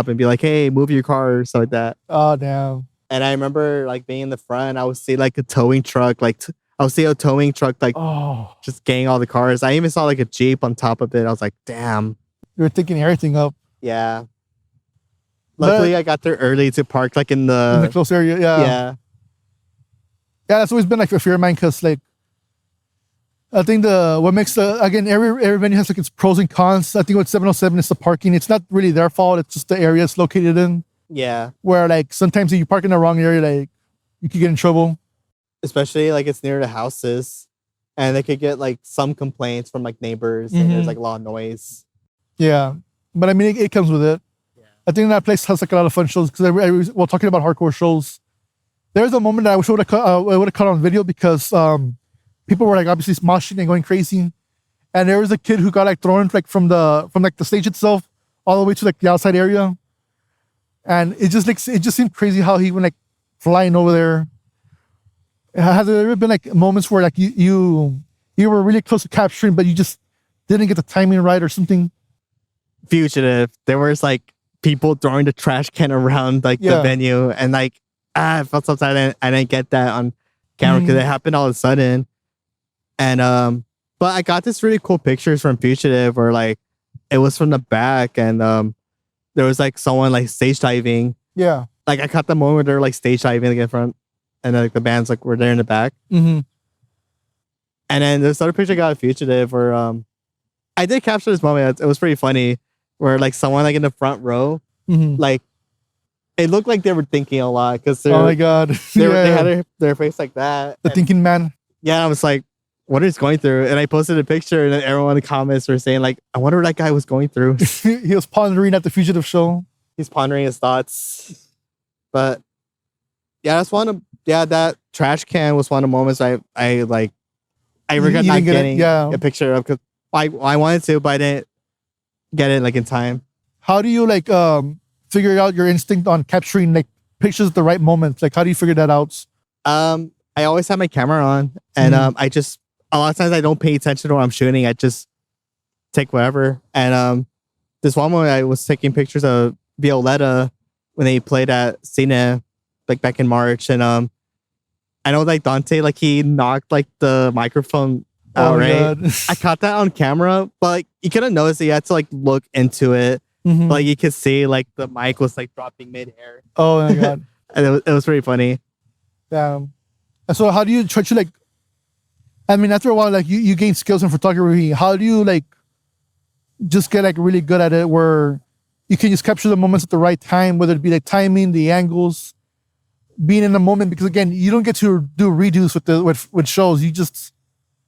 and be like, hey, move your car or stuff like that. Oh damn. And I remember like being in the front, I would see like a towing truck, like just getting all the cars. I even saw like a Jeep on top of it. I was like, damn. You were thinking everything up. Yeah. Luckily, I got there early to park like in the close area. Yeah. Yeah. Yeah, that's always been like a fear of mine because like I think what makes again, every venue has like its pros and cons. I think with 707 is the parking. It's not really their fault. It's just the area it's located in. Yeah. Where like sometimes if you park in the wrong area, like you could get in trouble. Especially like it's near the houses, and they could get like some complaints from like neighbors, and there's like a lot of noise. Yeah, but I mean it comes with it. Yeah. I think that place has like a lot of fun shows because well, talking about hardcore shows, there's a moment that I wish I would have caught on video because people were like obviously moshing and going crazy, and there was a kid who got like thrown like from the stage itself all the way to like the outside area, and it just seemed crazy how he went like flying over there. Has there ever been like moments where like you were really close to capturing, but you just didn't get the timing right or something? Fugitive. There was like people throwing the trash can around like the venue, and like I felt so sad. I didn't get that on camera because it happened all of a sudden. And but I got this really cool pictures from Fugitive where like it was from the back, and there was like someone like stage diving. Yeah, like I caught the moment where they're like stage diving like in front, and then like the bands like were there in the back. And then this other picture I got of Fugitive where I did capture this moment. It was pretty funny where like someone like in the front row, like it looked like they were thinking a lot because oh my god, they had their face like that. The thinking man. Yeah, I was like, what is going through? And I posted a picture, and then everyone in the comments were saying like, I wonder what that guy was going through. He was pondering at the Fugitive show. He's pondering his thoughts. But yeah, that trash can was one of the moments I regret not getting a picture of because I wanted to, but I didn't get it like in time. How do you like figure out your instinct on capturing like pictures at the right moment? Like how do you figure that out? I always have my camera on, and I just a lot of times I don't pay attention to what I'm shooting. I just take whatever. And this one moment I was taking pictures of Violetta when they played at Cine like back in March, and I know like Dante, like he knocked like the microphone out, right? I caught that on camera, but like you couldn't notice it. You had to like look into it. But like you could see like the mic was like dropping mid-air. Oh my god. And it was pretty funny. Damn. And so how do you try to like, I mean, after a while, like you gain skills in photography. How do you like just get like really good at it where you can just capture the moments at the right time, whether it be like timing, the angles, being in the moment? Because again, you don't get to do redos with shows. You just,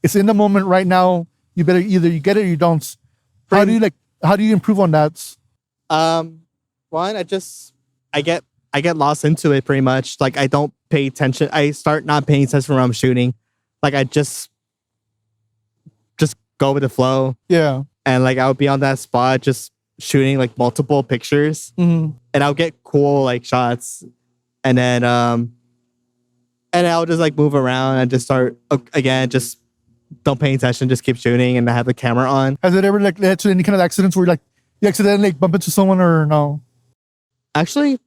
it's in the moment right now. You better either you get it or you don't. How do you improve on that? One, I get lost into it pretty much. Like I don't pay attention. I start not paying attention when I'm shooting. Like I just go with the flow. Yeah. And like I would be on that spot just shooting like multiple pictures, and I'll get cool like shots, and then I'll just like move around and just start again. Just don't pay attention. Just keep shooting, and I have the camera on. Has it ever like led to any kind of accidents where like you accidentally like bump into someone or no? Actually,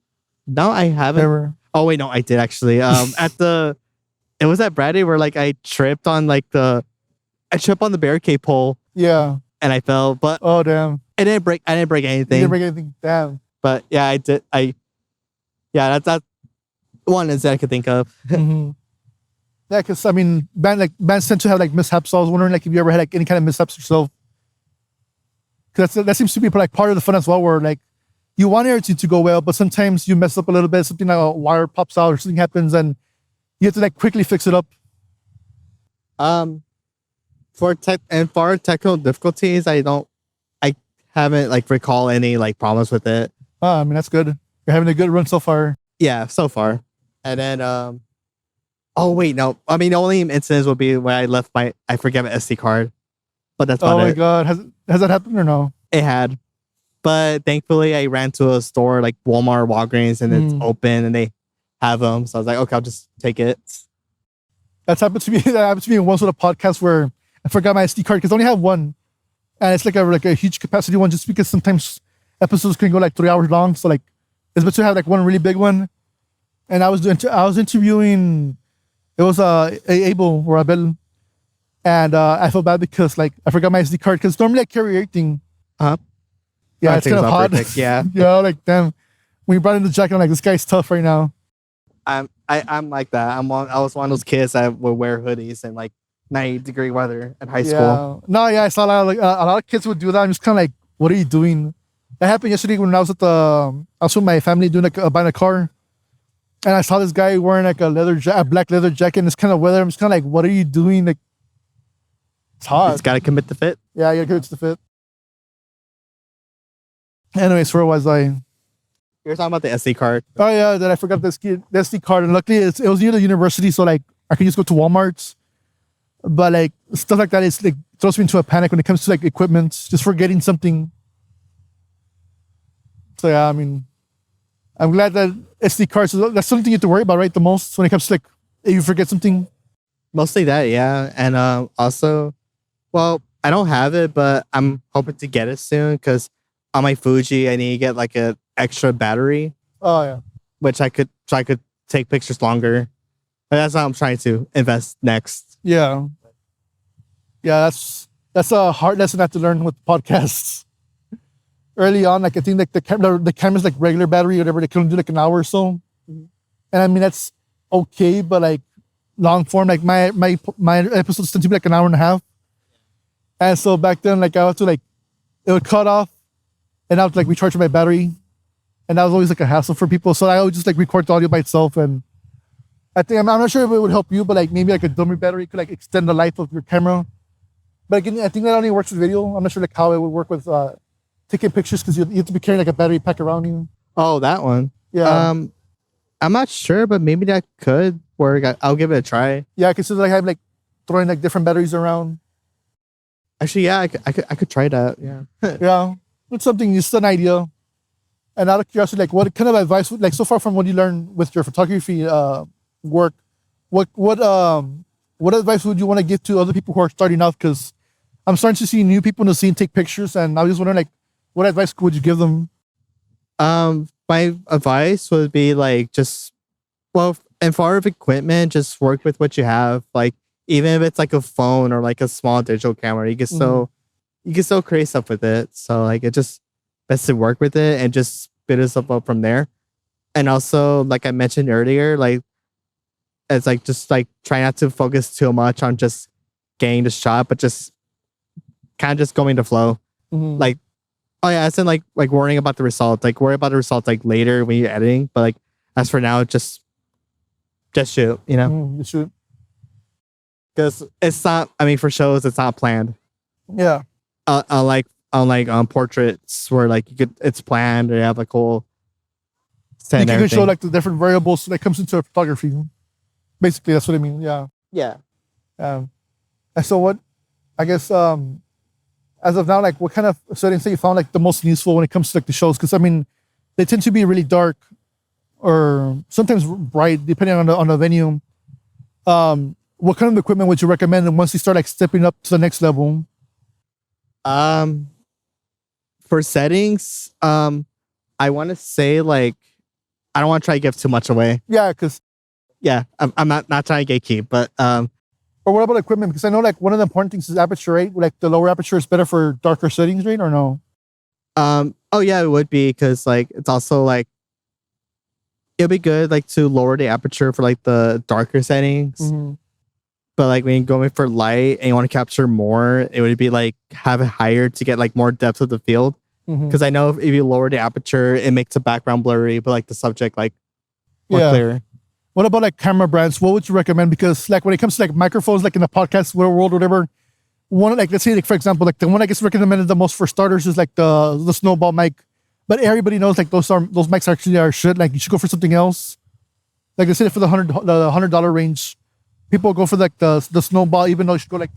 no, I haven't. Never. Oh wait, no, I did actually. It was at Bradley where like I tripped on the barricade pole. Yeah. And I fell, but oh damn! I didn't break anything. You didn't break anything. Damn. But yeah, I did. Yeah, that's one incident I could think of. Yeah, because I mean, bands tend to have like mishaps. So I was wondering like if you ever had like any kind of mishaps yourself. Because that seems to be like part of the fun as well, where like you want everything to go well, but sometimes you mess up a little bit. Something like a wire pops out or something happens, and you have to like quickly fix it up. For technical difficulties, I haven't like recall any like problems with it. Oh, I mean that's good. You're having a good run so far. Yeah, so far. And then oh wait, no. I mean the only incidents would be when I forget my SD card. But that's about it. Oh my god. Has that happened or no? It had. But thankfully I ran to a store like Walmart, Walgreens, and it's open and they have them. So I was like, okay, I'll just take it. That happened to me once with a podcast where I forgot my SD card because I only have one, and it's like a huge capacity one. Just because sometimes episodes can go like 3 hours long, so like it's better to have like one really big one. And I was interviewing. It was Abel or Abel, and I felt bad because like I forgot my SD card because normally I carry everything. Yeah, it's kind of hot. Yeah, yeah, like damn. When you brought in the jacket, I'm like, this guy's tough right now. I'm like that. I was one of those kids that would wear hoodies and like 90-degree weather at high school. Yeah. No, yeah, I saw a lot of kids would do that. I'm just kind of like, what are you doing? That happened yesterday when I was I was with my family doing buying a car, and I saw this guy wearing like a black leather jacket in this kind of weather. I'm just kind of like, what are you doing? Like, it's hot. It's got to commit the fit. Yeah, you gotta to the fit. Anyways, where was I? You're talking about the SD card. Oh yeah, then I forgot the SD card, and luckily it was near the university, so like I could just go to Walmart's. But like stuff like that is like throws me into a panic when it comes to like equipment, just forgetting something. So yeah, I mean, I'm glad that SD cards, that's something you have to worry about, right? The most when it comes to like if you forget something. Mostly that, yeah. And also, well, I don't have it, but I'm hoping to get it soon because on my Fuji, I need to get like an extra battery. Oh yeah, which I could take pictures longer. But that's how I'm trying to invest next. yeah. That's a hard lesson I have to learn with podcasts. Early on, like I think like the camera's like regular battery, whatever, they can only do like an hour or so. Mm-hmm. And I mean that's okay, but like long form, like my episodes tend to be like an hour and a half. And so back then, like I have to like it would cut off, and I would like recharge my battery, and that was always like a hassle for people. So I would just like record the audio by itself, and I think I'm not sure if it would help you, but like maybe like a dummy battery could like extend the life of your camera. But again, I think that only works with video. I'm not sure like how it would work with taking pictures because you have to be carrying like a battery pack around you. Oh, that one. Yeah. I'm not sure, but maybe that could work. I'll give it a try. Yeah, I consider like I'm like throwing like different batteries around. Actually, yeah, I could try that. Yeah. Yeah, it's something. Just an idea. And out of curiosity, like what kind of advice would like so far from what you learned with your photography work, what advice would you want to give to other people who are starting out? Because I'm starting to see new people in the scene take pictures, and I was just wondering like what advice would you give them? My advice would be like just and far of equipment, just work with what you have. Like even if it's like a phone or like a small digital camera, you can still create stuff with it. So like it just best to work with it and just spit yourself up from there. And also, like I mentioned earlier, like it's like just like try not to focus too much on just getting the shot, but just kind of just going to flow. Mm-hmm. Like, oh yeah, as in like worrying about the results. Like worry about the results like later when you're editing. But like as for now, just shoot, you know? You shoot. Because it's not, I mean, for shows, it's not planned. Yeah. Unlike portraits where like it's planned or you have like whole set. You can show like the different variables that comes into photography. Basically, that's what I mean. Yeah. Yeah. And so what, I guess, as of now, like what kind of settings that you found like the most useful when it comes to like the shows? Because I mean, they tend to be really dark or sometimes bright, depending on the venue. What kind of equipment would you recommend? And once you start like stepping up to the next level, for settings, I want to say like I don't want to try to give too much away. Yeah, because I'm not trying to gatekeep, but or what about equipment? Because I know like one of the important things is aperture, right? Like the lower aperture is better for darker settings, right? Or no? Oh yeah, it would be because like it's also like it'll be good like to lower the aperture for like the darker settings. Mm-hmm. But like when you go in for light and you want to capture more, it would be like have it higher to get like more depth of the field. Because I know if you lower the aperture, it makes the background blurry, but like the subject like more clear. What about like camera brands? What would you recommend? Because like when it comes to like microphones, like in the podcast world, whatever, one like let's say like for example, like the one I guess recommended the most for starters is like the snowball mic. But everybody knows like those mics actually are shit. Like you should go for something else. Like I said, for the $100 range, people go for like the snowball, even though you should go like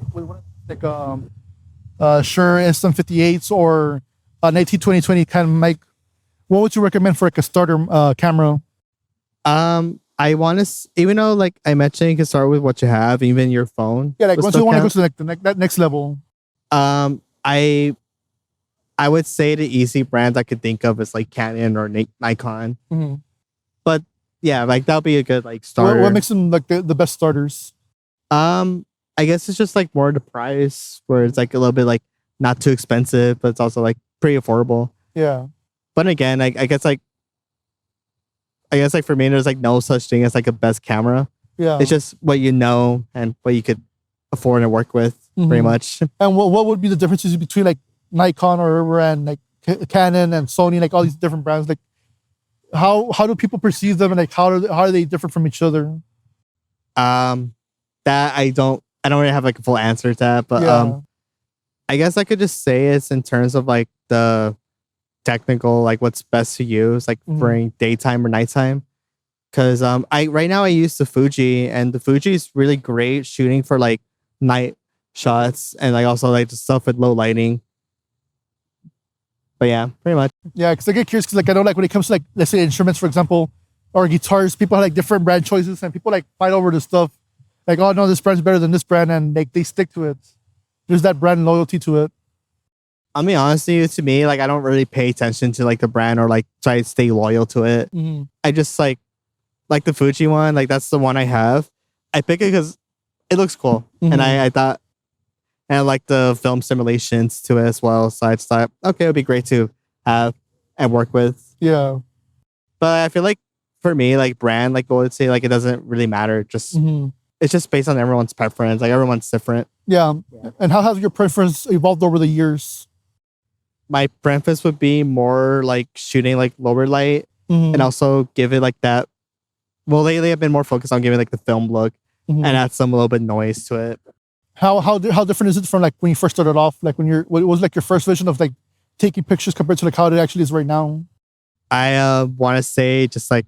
Shure SM58s or an AT 2020 kind of mic. What would you recommend for like a starter camera? I want to, even though like I mentioned, you can start with what you have, even your phone. Yeah, like once you want to go to that next level. I would say the easy brands I could think of is like Canon or Nikon. Mm-hmm. But yeah, like that'll be a good like starter. What makes them like the best starters? I guess it's just like more the price, where it's like a little bit like not too expensive, but it's also like pretty affordable. Yeah. But again, I guess like for me, there's like no such thing as like a best camera. Yeah. It's just what you know and what afford and work with, pretty much. And what would be the differences between like Nikon or whatever and like Canon and Sony, like all these different brands? Like how do people perceive them, and like how are they different from each other? That I don't really have like a full answer to that, but I guess I could just say it's in terms of like the technical, like what's best to use, like during daytime or nighttime. Because right now I use the Fuji, and the Fuji is really great shooting for like night shots, and like also like the stuff with low lighting. But yeah, pretty much. Yeah, because I get curious because like I know like when it comes to like let's say instruments, for example, or guitars, people have like different brand choices, and people like fight over the stuff. Like, oh no, this brand's better than this brand, and like they stick to it. There's that brand loyalty to it. I mean, honestly, to me, like I don't really pay attention to like the brand or like try to stay loyal to it. I just like the Fuji one, like that's the one I have. I pick it because it looks cool, and I thought, and I like the film simulations to it as well. So I just thought, okay, it would be great to have and work with. Yeah, but I feel like for me, like brand, like I would say, like it doesn't really matter. Just it's just based on everyone's preference. Like everyone's different. Yeah. And how has your preference evolved over the years? My preference would be more like shooting like lower light and also give it like that. Well, lately I've been more focused on giving like the film look and add some a little bit noise to it. How different is it from like when you first started off? Like what was like your first vision of like taking pictures compared to like how it actually is right now? I want to say just like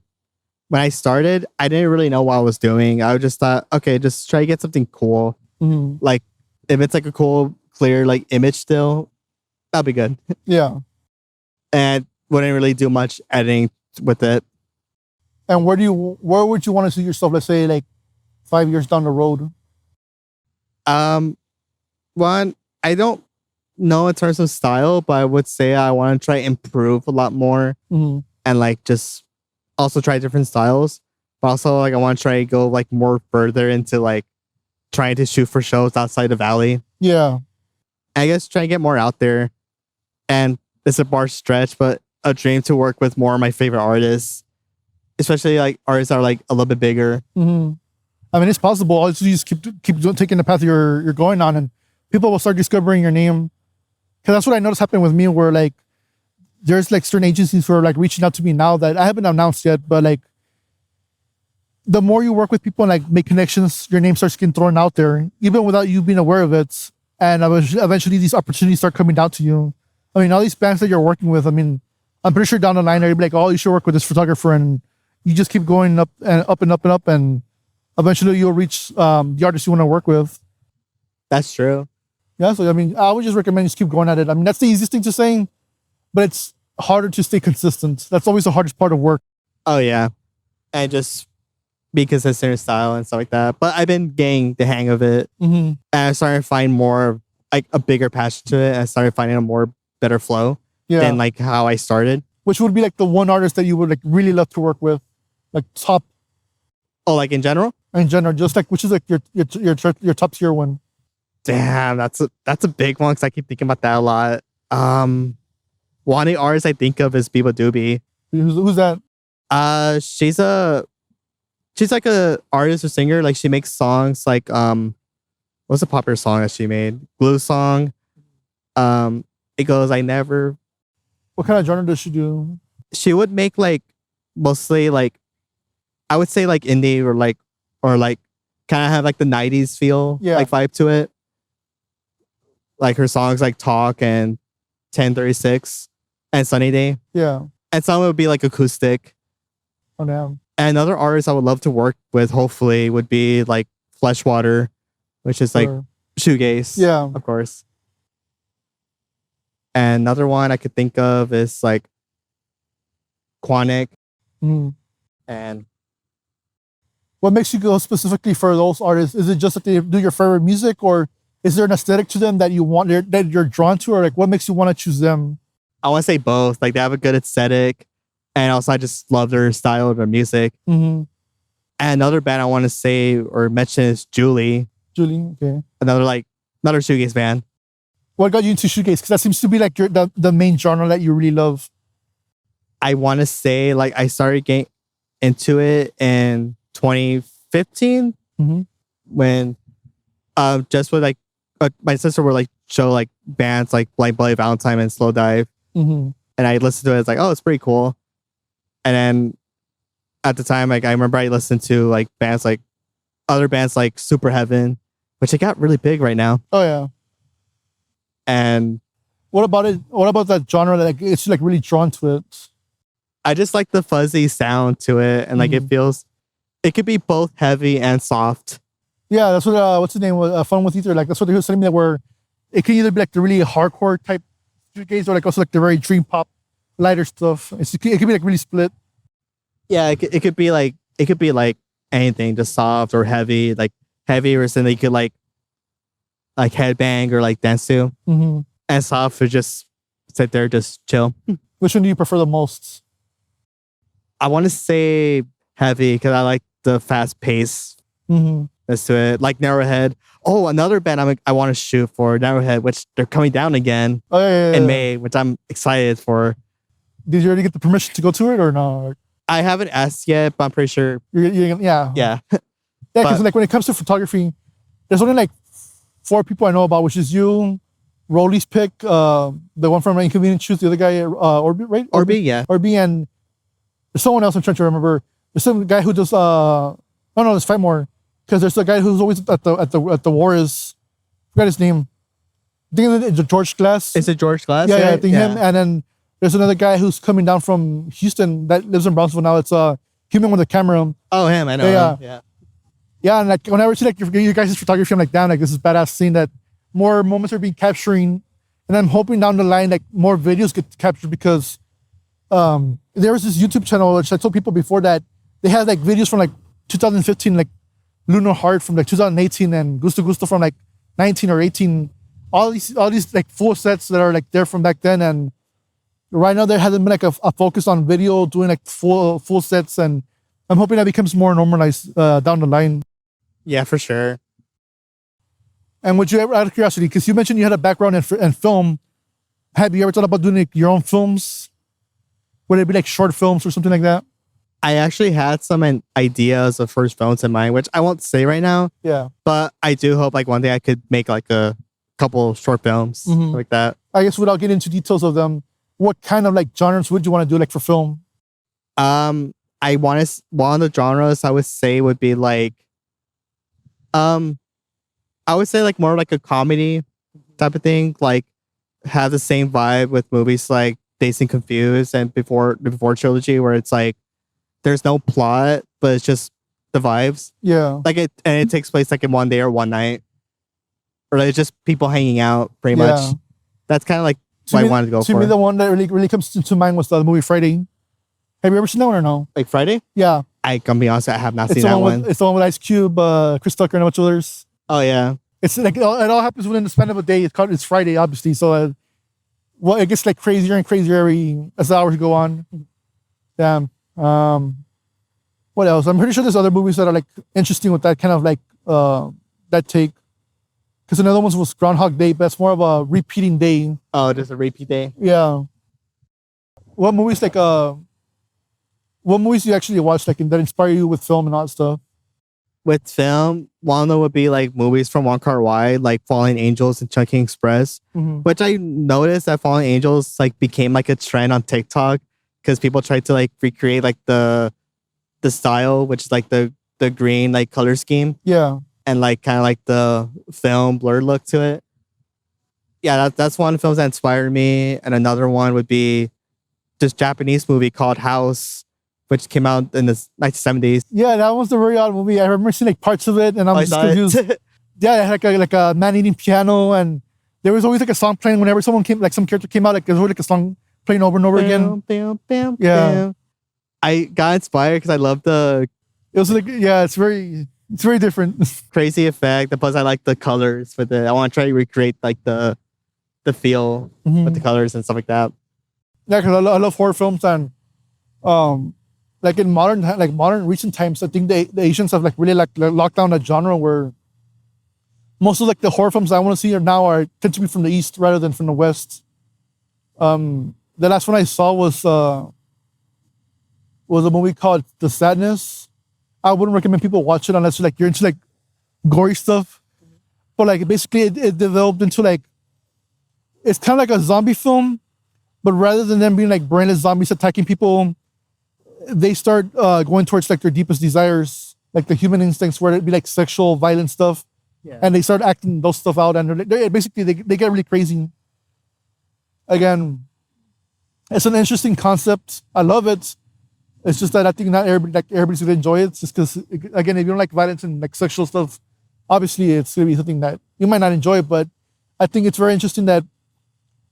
when I started, I didn't really know what I was doing. I just thought, okay, just try to get something cool. Like if it's like a cool, clear like image still, that'll be good. Yeah. And wouldn't really do much editing with it. And where would you want to see yourself, let's say like 5 years down the road? One, I don't know in terms of style, but I would say I want to try improve a lot more and like just also try different styles. But also like I want to try to go like more further into like trying to shoot for shows outside the valley. Yeah. I guess try to get more out there. And it's a bar stretch, but a dream to work with more of my favorite artists, especially like artists that are like a little bit bigger. I mean, it's possible. All you just keep taking the path you're going on, and people will start discovering your name. Because that's what I noticed happened with me, where like there's like certain agencies who are like reaching out to me now that I haven't announced yet, but like the more you work with people and like make connections, your name starts getting thrown out there, even without you being aware of it. And eventually these opportunities start coming down to you. I mean, all these bands that you're working with, I mean, I'm pretty sure down the line, they'll be like, oh, you should work with this photographer. And you just keep going up and up and up and up. And eventually you'll reach the artist you want to work with. That's true. Yeah. So, I mean, I would just recommend you just keep going at it. I mean, that's the easiest thing to say, but it's harder to stay consistent. That's always the hardest part of work. Oh, yeah. And just be consistent in style and stuff like that. But I've been getting the hang of it. And I started to find more like a bigger passion to it. I started finding a more better flow than like how I started. Which would be like the one artist that you would like really love to work with, like top. Oh, like in general? In general, just like which is like your top tier one. Damn, that's a big one because I keep thinking about that a lot. One of the artists I think of is Biba Doobie. Who's that? She's like a artist or singer. Like she makes songs like what's a popular song that she made? Glue song. It goes, I never. What kind of genre does she do? She would make like mostly like I would say like indie or like kind of have like the 90s feel, like vibe to it. Like her songs like Talk and 1036 and Sunny Day. Yeah. And some would be like acoustic. Oh damn. And another artist I would love to work with, hopefully, would be like Fleshwater, which is like shoegaze. Yeah. Of course. And another one I could think of is like Quanic. And what makes you go specifically for those artists? Is it just that they do your favorite music, or is there an aesthetic to them that you want that you're drawn to, or like what makes you want to choose them? I want to say both. Like they have a good aesthetic, and also I just love their style of their music. And another band I want to say or mention is Julie. Julie, okay. Another shoegaze band. What got you into shoegaze? Because that seems to be like the main genre that you really love. I want to say like I started getting into it in 2015 when Just with like my sister would like show like bands like Blind Bloody Valentine and Slow Dive, Mm-hmm. and I listened to it. It's like, oh, it's pretty cool. And then at the time, like I remember I listened to like bands like other bands like Super Heaven, which it got really big right now. Oh yeah. And What about it? What about that genre? That like, it's like really drawn to it. I just like the fuzzy sound to it, and like it could be both heavy and soft. Yeah, that's what. What's the name? Fun with Ether. Like that's what they were telling me that where it can either be like the really hardcore type gaze or like also like the very dream pop, lighter stuff. It could be like really split. Yeah, it could be like anything, just soft or heavy, like heavy or something you could like headbang or like dance to, Mm-hmm. and soft or just sit there, just chill. Which one do you prefer the most? I want to say heavy because I like the fast pace. Mm-hmm. Let's do it. Like Narrowhead. Oh, another band I want to shoot for, Narrowhead, which they're coming down again Oh yeah, in May, which I'm excited for. Did you already get the permission to go to it or no? I haven't asked yet, but I'm pretty sure. Yeah. Yeah. Yeah, because But- like when it comes to photography, there's only like 4 people I know about, which is you, Rolly's pick, the one from Inconvenient Truth, the other guy, Orbit, right? Orby, yeah. Orbit, and there's someone else I'm trying to remember. There's some guy who does no, there's 5 more. Because there's a guy who's always at the war is, forgot his name. I think it's George Glass. Is it George Glass? Yeah, right? I think him. And then there's another guy who's coming down from Houston that lives in Brownsville now. It's human with a camera. Oh, him. I know. Yeah. Him. Yeah. Yeah, and like whenever I see like your guys' photography, I'm like, damn, like this is badass scene that more moments are being capturing, and I'm hoping down the line like more videos get captured because there was this YouTube channel which I told people before that they had like videos from like 2015, like Lunar Heart from like 2018 and Gusto Gusto from like 19 or 18. All these like full sets that are like there from back then, and right now there hasn't been like a focus on video doing like full sets, and I'm hoping that becomes more normalized down the line. Yeah, for sure. And would you ever, out of curiosity, because you mentioned you had a background in film, have you ever thought about doing like, your own films? Would it be like short films or something like that? I actually had some ideas of first films in mind, which I won't say right now, Yeah. but I do hope like one day I could make like a couple short films Mhm. like that. I guess without getting into details of them, what kind of like genres would you want to do like for film? I want to, one of the genres I would say would be like, I would say like more like a comedy type of thing, like have the same vibe with movies like Dazed and Confused and before the Before trilogy, where it's like there's no plot, but it's just the vibes. Yeah. Like it takes place like in one day or one night, or like it's just people hanging out pretty Yeah. much. That's kind of like To what me, I wanted to go to for. me, the one that really comes to mind was the movie Friday. Have you ever seen that one or no? Like Friday? Yeah. I can be honest, I have not It's seen the that one one. with, it's the one with Ice Cube, Chris Tucker, and a bunch of others. Oh yeah. It's like it all happens within the span of a day. It's Friday, obviously. So, well, it gets like crazier and crazier as the hours go on. Damn. What else? I'm pretty sure there's other movies that are like interesting with that kind of like that take. Because another one was Groundhog Day, but it's more of a repeating day. Oh, there's a repeat day. Yeah. What movies do you actually watch like that inspire you with film and all that stuff? With film, one of them would be like movies from Wong Kar Wai, like Falling Angels and Chungking Express, Mm-hmm. which I noticed that Falling Angels like became like a trend on TikTok because people tried to like recreate like the style, which is like the green like color scheme Yeah. and like kind of like the film blurred look to it. Yeah, that's one of the films that inspired me. And another one would be this Japanese movie called House, which came out in the 1970s. Yeah, that was the very odd movie. I remember seeing like parts of it, and I'm I just saw confused. it. Yeah, it had like a man eating piano, and there was always like a song playing whenever someone came, like some character came out, like there's always like a song playing over and over again. Bam, bam, Yeah. bam. I got inspired because I love the It was like, yeah, it's very different. crazy effect. Plus, I like the colors for the. I want to try to recreate like the feel with the colors and stuff like that. Yeah, because I love horror films, and like in modern recent times, I think the Asians have like really like locked down a genre where most of like the horror films I want to see tend to be from the East rather than from the West. The last one I saw was a movie called The Sadness. I wouldn't recommend people watch it unless you're into like gory stuff. but like basically it developed into like, it's kind of like a zombie film, but rather than them being like brainless zombies attacking people, they start going towards like their deepest desires, like the human instincts, where it'd be like sexual, violent stuff, and they start acting those stuff out, and basically they get really crazy. Again, it's an interesting concept. I love it. It's just that I think not everybody's gonna enjoy it. Just because, again, if you don't like violence and like sexual stuff, obviously it's gonna be something that you might not enjoy. But I think it's very interesting that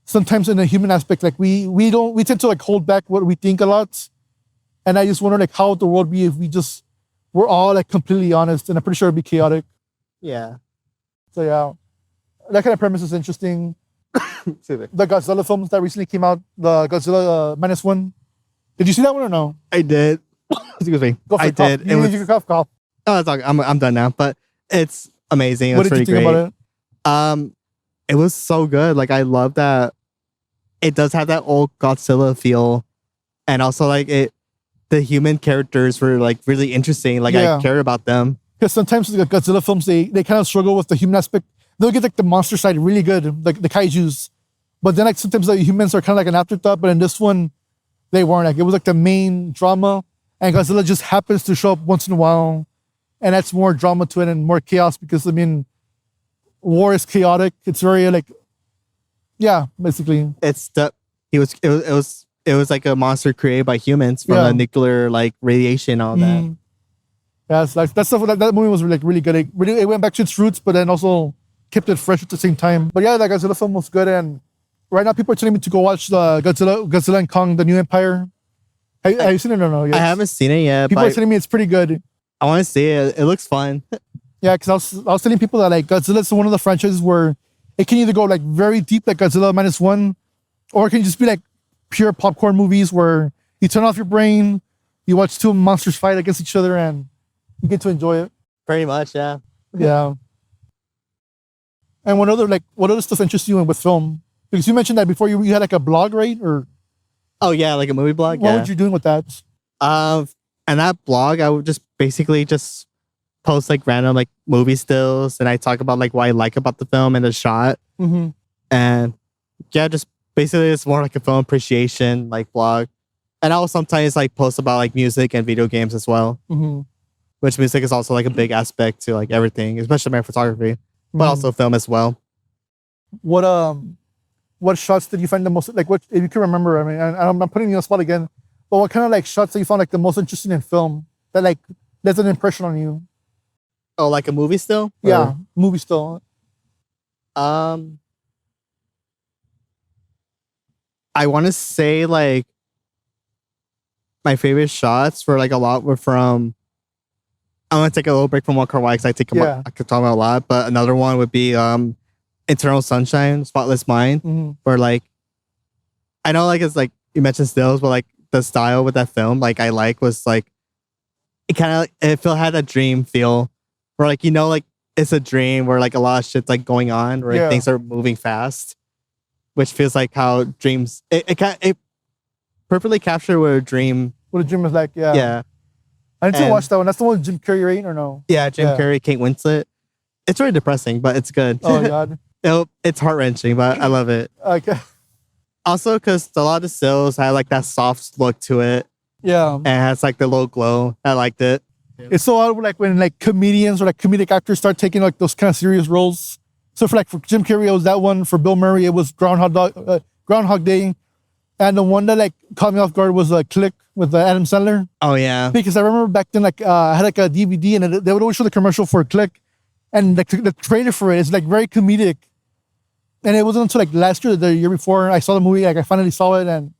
sometimes in the human aspect, like we tend to like hold back what we think a lot. And I just wonder like how would the world be if we're all like completely honest, and I'm pretty sure it'd be chaotic. Yeah. So yeah, that kind of premise is interesting. The Godzilla films that recently came out, the Godzilla -1. Did you see that one or no? I did. Excuse me. I did. It was you cough. Oh, it's okay. I'm done now. But it's amazing. It was What did you think great. about it? It was so good. Like I love that. It does have that old Godzilla feel, and also like the human characters were like really interesting. Like I cared about them. Because sometimes the Godzilla films they kind of struggle with the human aspect. They'll get like the monster side really good, like the kaijus, but then like sometimes the humans are kind of like an afterthought. But in this one, they weren't. Like it was like the main drama, and Godzilla just happens to show up once in a while, and that's more drama to it and more chaos. Because I mean, war is chaotic. It's very like, yeah, basically. It was like a monster created by humans from the nuclear like radiation and all that. Yeah, it's like that stuff. That movie was like really good. It went back to its roots, but then also kept it fresh at the same time. But yeah, that Godzilla film was good, and right now people are telling me to go watch the Godzilla and Kong: The New Empire. Have you seen it or no? Yes. I haven't seen it yet. People are telling me it's pretty good. I want to see it. It looks fun. Yeah, because I was telling people that like Godzilla is one of the franchises where it can either go like very deep, like Godzilla -1, or it can just be like pure popcorn movies where you turn off your brain, you watch two monsters fight against each other, and you get to enjoy it. Pretty much, yeah. Yeah. And what other stuff interests you with film? Because you mentioned that before you had like a blog, right? Or oh yeah, like a movie blog. What were you doing with that? And that blog, I would just basically just post like random like movie stills, and I talk about like what I like about the film and the shot. Mm-hmm. And yeah, just basically it's more like a film appreciation like blog. And I will sometimes like post about like music and video games as well. Mm-hmm. Which music is also like a big aspect to like everything, especially my photography, but also film as well. What shots did you find the most, like what, if you can remember, I mean, I'm putting you on the spot again, but what kind of like shots that you found like the most interesting in film that like left an impression on you? Oh, like a movie still? Yeah, movie still. I want to say like my favorite shots were like a lot were from, I'm going to take a little break from One Car Wide because I could talk about a lot, but another one would be Eternal Sunshine, Spotless Mind, where like, I know like it's like, you mentioned stills, but like the style with that film, like I like was like, it kind of, had a dream feel where like, you know, like it's a dream where like a lot of shit's like going on, where like, things are moving fast, which feels like how dreams, it perfectly captured what a dream is like. Yeah. I need to watch that one. That's the one with Jim Carrey, right? Or no? Yeah, Jim Carrey, Kate Winslet. It's really depressing, but it's good. Oh, God. It's heart-wrenching, but I love it. Okay. Also, because a lot of the stills had like that soft look to it. Yeah. And it has like the little glow. I liked it. It's so odd like when like comedians or like comedic actors start taking like those kind of serious roles. So for Jim Carrey, it was that one. For Bill Murray, it was Groundhog Day. And the one that like caught me off guard was Click with Adam Sandler. Oh yeah, because I remember back then like I had like a DVD and they would always show the commercial for Click, and like the trailer for it is like very comedic. And it wasn't until like last year, the year before, I saw the movie. Like I finally saw it, and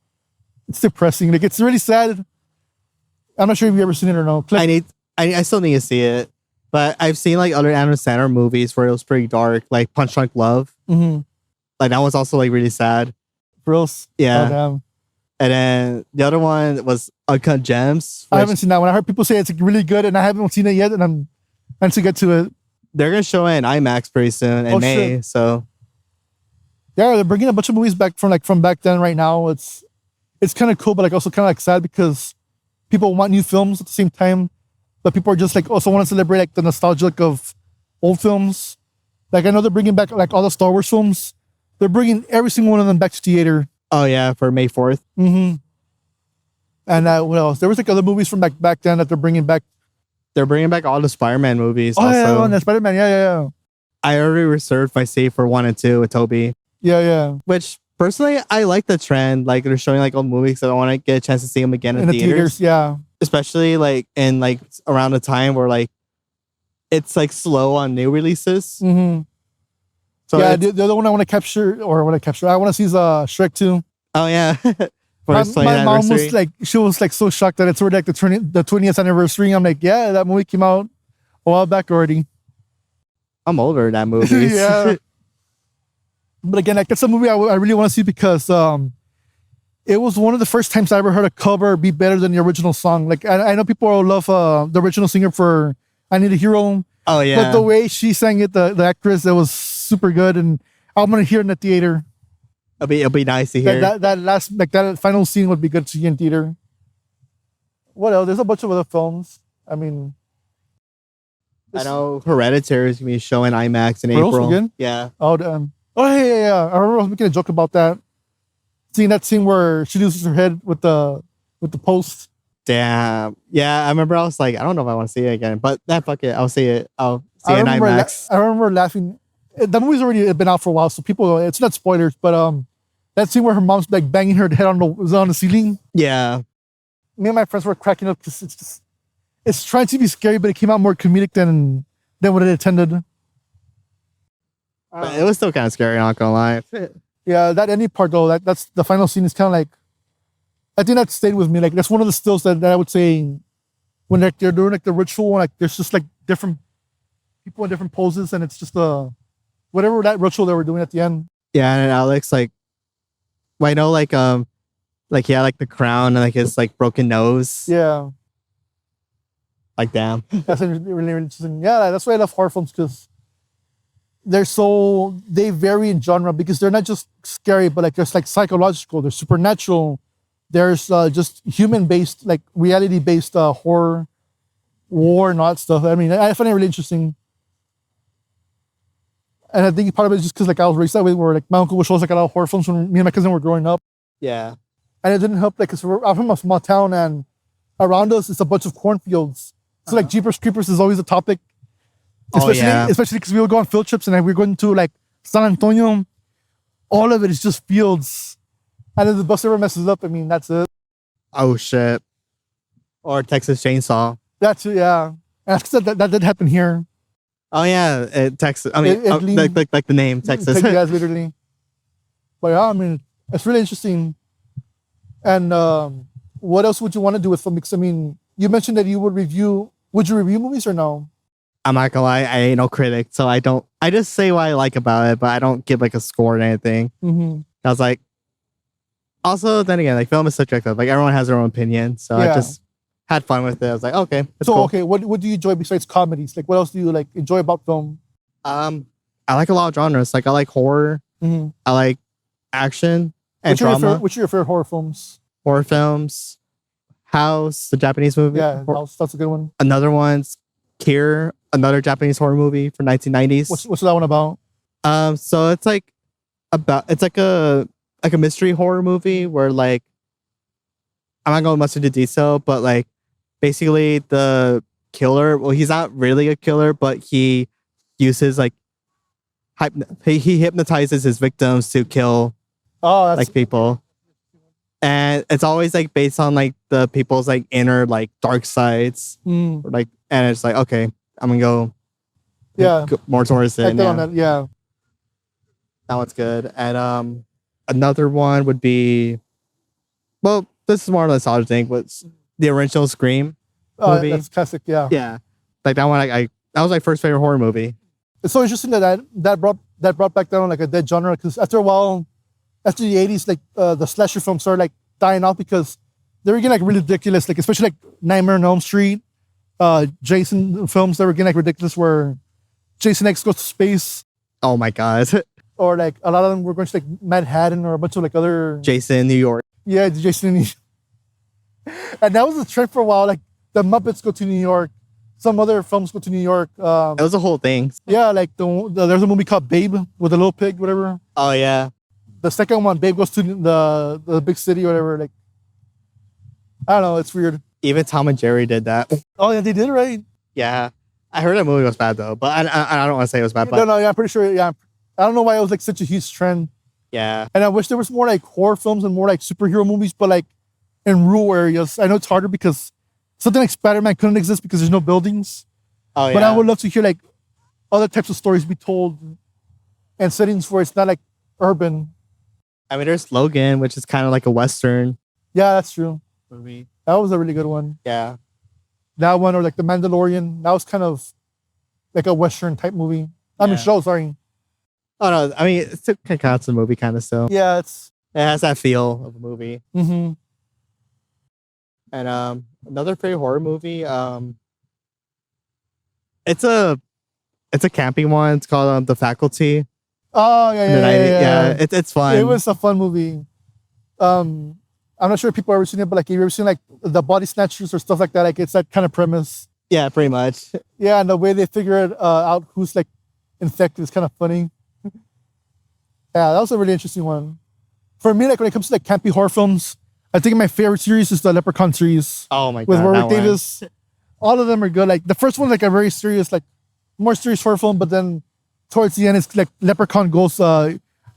it's depressing. Like it's really sad. I'm not sure if you ever seen it or no. Click. I still need to see it, but I've seen like other Adam Sandler movies where it was pretty dark, like Punch Drunk Love. Mm-hmm. Like that was also like really sad. Gross. Yeah. Oh, damn. And then the other one was Uncut Gems. I haven't seen that one. I heard people say it's like really good, and I haven't seen it yet, and I'm trying to get to it. They're gonna show it in IMAX pretty soon in May. Shit. So yeah, they're bringing a bunch of movies back from back then. Right now, it's kind of cool, but like also kind of like sad because people want new films at the same time, but people are just like also want to celebrate like the nostalgia of old films. Like I know they're bringing back like all the Star Wars films. They're bringing every single one of them back to theater. Oh yeah, for May 4th. Mm-hmm. And what else? There was like other movies from back then that they're bringing back. They're bringing back all the Spider-Man movies. Oh also. yeah, Spider-Man. Yeah. I already reserved my seat for 1 and 2 with Toby. Yeah. Which personally, I like the trend. Like they're showing like old movies, so I want to get a chance to see them again in the theaters. Yeah. Especially like in like around the time where like it's like slow on new releases. Mm-hmm. So yeah, the other one I want to capture, I want to see is Shrek 2. Oh yeah. My mom was like, she was like so shocked that it's already like the 20th anniversary. I'm like, yeah, that movie came out a while back already. I'm older than that movie. Yeah. But again, like that's a movie I really want to see because it was one of the first times I ever heard a cover be better than the original song. Like I know people love the original singer for I Need a Hero. Oh yeah. But the way she sang it, the actress, it was super good, and I'm gonna hear it in the theater. It'll be nice to hear. That final scene would be good to see in theater. What else? There's a bunch of other films. I mean, I know Hereditary is gonna be showing IMAX in April. Again? Yeah. Oh, damn. Oh, yeah. I remember I was making a joke about that. Seeing that scene where she loses her head with the post. Damn. Yeah, I remember I was like, I don't know if I want to see it again, but fuck it. I'll see it. I'll see it in IMAX. I remember laughing. The movie's already been out for a while, so people, it's not spoilers, but that scene where her mom's like banging her head on the ceiling. Yeah. Me and my friends were cracking up because it's trying to be scary, but it came out more comedic than what it intended. But it was still kind of scary, not gonna lie. Yeah, that ending part though, that's the final scene is kind of like, I think that stayed with me. Like that's one of the stills that I would say when like they're doing like the ritual, like there's just like different people in different poses, and it's just whatever that ritual they were doing at the end. Yeah, and Alex like, well, I know like he had like the crown and like his like broken nose. Yeah. Like damn. That's really interesting. Yeah, that's why I love horror films because they vary in genre because they're not just scary, but like there's like psychological, there's supernatural, there's just human-based, like reality-based horror, war and all that stuff. I mean, I find it really interesting. And I think part of it is just because like I was raised that way where like my uncle would show us like a lot of horror films when me and my cousin were growing up. Yeah. And it didn't help like because I'm from a small town and around us it's a bunch of cornfields. So like Jeepers Creepers is always a topic. Especially because we would go on field trips and like, we're going to like San Antonio. All of it is just fields. And if the bus ever messes up, I mean, that's it. Oh shit. Or Texas Chainsaw. That's it, yeah. And that's that did happen here. Oh yeah, Texas. I mean, like the name Texas. Yeah, literally. But yeah, I mean, it's really interesting. And what else would you want to do with them? Because I mean, you mentioned that you would review. Would you review movies or no? I'm not gonna lie, I ain't no critic, so I don't. I just say what I like about it, but I don't give like a score or anything. Mm-hmm. I was like, also then again, like film is subjective. Like everyone has their own opinion, so I just had fun with it. I was like, okay, cool. Okay, what do you enjoy besides comedies? Like, what else do you like enjoy about film? I like a lot of genres. Like I like horror. Mm-hmm. I like action and drama. What's your favorite horror films? Horror films. House, the Japanese movie. Yeah, House, that's a good one. Another one's Kier, another Japanese horror movie from 1990s. What's that one about? So it's like a mystery horror movie where like I'm not going much into detail, but like basically the killer, well, he's not really a killer, but he uses like he hypnotizes his victims to kill like people. And it's always like based on like the people's like inner like dark sides. Or, like, and it's like, okay, I'm gonna go more towards it. That one's good. And another one would be, well, this is more of a nostalgia thing, but the original Scream movie. That's classic, yeah. Yeah. Like that one, that was my first favorite horror movie. It's so interesting that brought back down like a dead genre because after a while, after the 80s, like the slasher films started like dying off because they were getting like really ridiculous, like especially like Nightmare on Elm Street, Jason films that were getting like ridiculous where Jason X goes to space. Oh my god. Or like a lot of them were going to like Manhattan or a bunch of like other Jason in New York. Yeah, Jason in New York. And that was a trend for a while. Like the Muppets go to New York. some other films go to New York. It was a whole thing. Yeah, like there's a movie called Babe with a little pig, whatever. Oh yeah. The second one, Babe goes to the big city, whatever. Like, I don't know, it's weird. Even Tom and Jerry did that. Oh yeah, they did, right? Yeah. I heard that movie was bad though, but I don't want to say it was bad. But No, yeah, I'm pretty sure. Yeah, I don't know why it was like such a huge trend. yeah. And I wish there was more like horror films and more like superhero movies, but like in rural areas. I know it's harder because something like Spider-Man couldn't exist because there's no buildings. Oh yeah. But I would love to hear like other types of stories be told and settings where it's not like urban. I mean, there's Logan, which is kind of like a Western Yeah, that's true. movie. That was a really good one. Yeah. That one or like The Mandalorian. That was kind of like a Western type movie. I mean, Yeah. show, sorry. Oh no, I mean it's a Kakatsu movie kind of still. Yeah, it's. It has that feel of a movie. Mm-hmm. And another favorite horror movie. It's a camping one. It's called The Faculty. Oh, yeah. It's fun. It was a fun movie. I'm not sure if people have ever seen it, but like, have you ever seen like the Body Snatchers or stuff like that? Like, it's that kind of premise. Yeah, pretty much. Yeah, and the way they figure it out who's like infected is kind of funny. Yeah, that was a really interesting one. For me, like when it comes to like campy horror films, I think my favorite series is the Leprechaun series Oh my god. with that Warwick one. Davis. All of them are good. Like the first one's like a very serious, like more serious horror film, but then towards the end, it's like Leprechaun goes,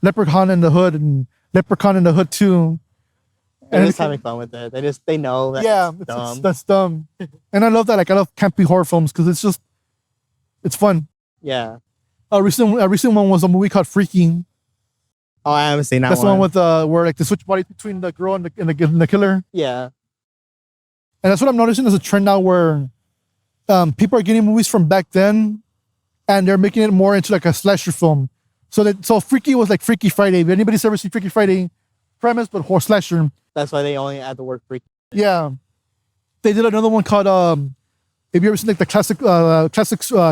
Leprechaun in the Hood and Leprechaun in the Hood 2. They're just having fun with it. They know that Yeah, it's dumb. that's dumb. And I love that. Like I love campy horror films because it's fun. Yeah. A recent one was a movie called Freaking. Oh, I haven't seen that That's one. the one with where like they switch bodies between the girl and the killer. Yeah. And that's what I'm noticing is a trend now where people are getting movies from back then and they're making it more into like a slasher film. So Freaky was like Freaky Friday. If anybody's ever seen Freaky Friday premise, but horror slasher. That's why they only add the word freak. Yeah. They did another one called have you ever seen like the classic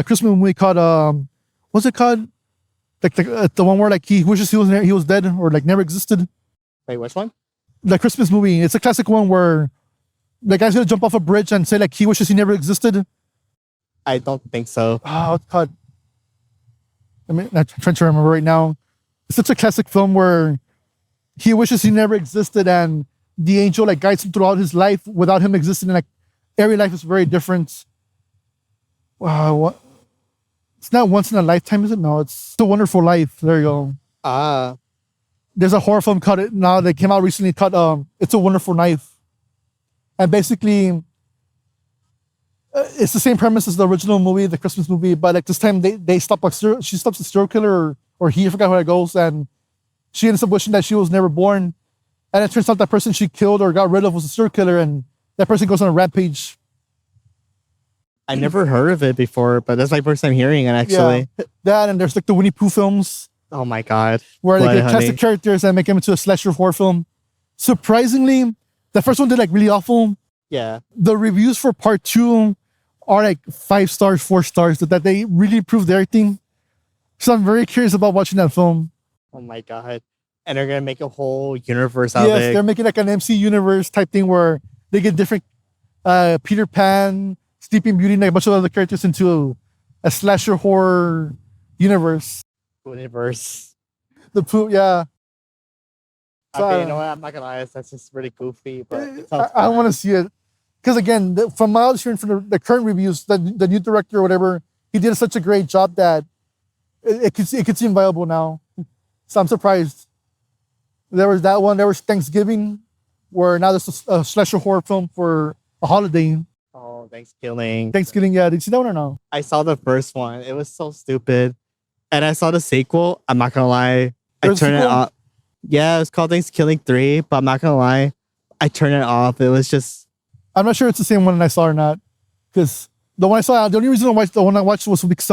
Christmas movie called what's it called? Like the one where like he wishes he was dead or like never existed. Wait, which one? The Christmas movie. It's a classic one where the guy's gonna jump off a bridge and say like he wishes he never existed. I don't think so. Oh, it's called. I'm trying to remember right now. It's such a classic film where he wishes he never existed, and the angel like guides him throughout his life without him existing. And like every life is very different. Wow, what? It's not Once in a Lifetime, is it? No, it's The Wonderful Life. There you go. Ah. There's a horror film called it now that came out recently called It's a Wonderful Knife, and basically it's the same premise as the original movie, the Christmas movie, but like this time they stop she stops a serial killer or he, I forgot how it goes, and she ends up wishing that she was never born, and it turns out that person she killed or got rid of was a serial killer, and that person goes on a rampage. I never heard of it before, but that's my first time hearing it actually. Yeah, that and there's like the Winnie Pooh films Oh my god. where they Bloody get honey. classic characters and make them into a slasher horror film. Surprisingly, the first one did like really awful. Yeah. The reviews for part 2 are like 5 stars, 4 stars, that they really improved everything. So I'm very curious about watching that film. Oh my god. And they're gonna make a whole universe out of Yes, it. they're making like an MC universe type thing where they get different Peter Pan, Sleeping Beauty, and like a bunch of other characters into a slasher horror universe. Universe. The Pooh, yeah. So, Okay, you know what? I'm not gonna lie, that's just really goofy, but it sounds I fun. want to see it. Because again, from my experience from the current reviews, the new director or whatever, he did such a great job that it could seem viable now. So I'm surprised. There was that one. There was Thanksgiving, where now there's a slasher horror film for a holiday. Oh, Thanksgiving. Thanksgiving, yeah. Did you see that one or no? I saw the first one. It was so stupid. And I saw the sequel. I'm not gonna lie. I There's a turned it sequel? off. Yeah, it was called Thanksgiving 3, but I'm not gonna lie. I turned it off. It was just I'm not sure it's the same one I saw or not. Because the one I saw, the only reason the one I watched was because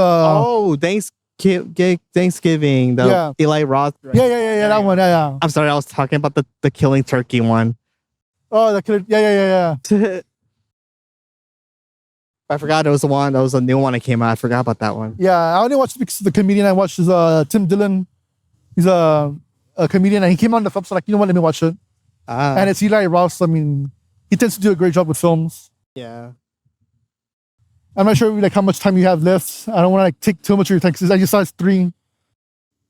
Thanksgiving. The Yeah. Eli Roth. yeah, that one, yeah. I'm sorry, I was talking about the killing turkey one. Oh, that could, yeah. I forgot there was the one. That was a new one that came out. I forgot about that one. Yeah, I only watched because the comedian I watched is Tim Dillon. He's a comedian, and he came on the film, so like, you know what, let me watch it. And it's Eli Roth. I mean, he tends to do a great job with films. Yeah. I'm not sure like how much time you have left. I don't want to like take too much of your time because I just saw it's 3.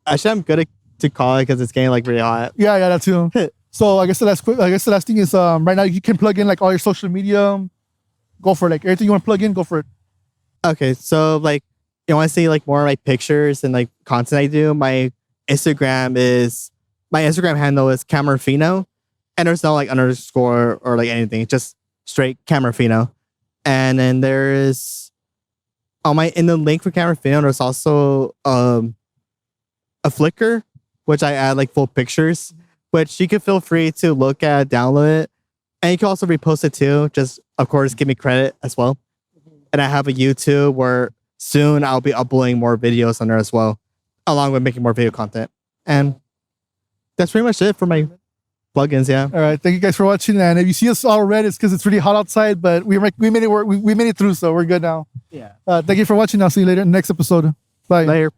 Actually, I'm good to call it because it's getting like really hot. Yeah, that too. So I guess the last thing is right now you can plug in like all your social media. Go for it. Like everything you want to plug in, go for it. Okay, so like you want to see like more of my pictures and like content I do. My Instagram handle is Camerafino, and there's no like underscore or like anything. It's just straight Camerafino. And then there is in the link for Camerafino, there's also a Flickr, which I add like full pictures, which you can feel free to look at, download it, and you can also repost it too. Just of course give me credit as well. And I have a YouTube where soon I'll be uploading more videos on there as well, along with making more video content. And that's pretty much it for my plugins. Yeah. All right. Thank you guys for watching. And if you see us all red, it's because it's really hot outside, but we made it work. We made it through, so we're good now. Yeah. Thank you for watching. I'll see you later in the next episode. Bye. Later.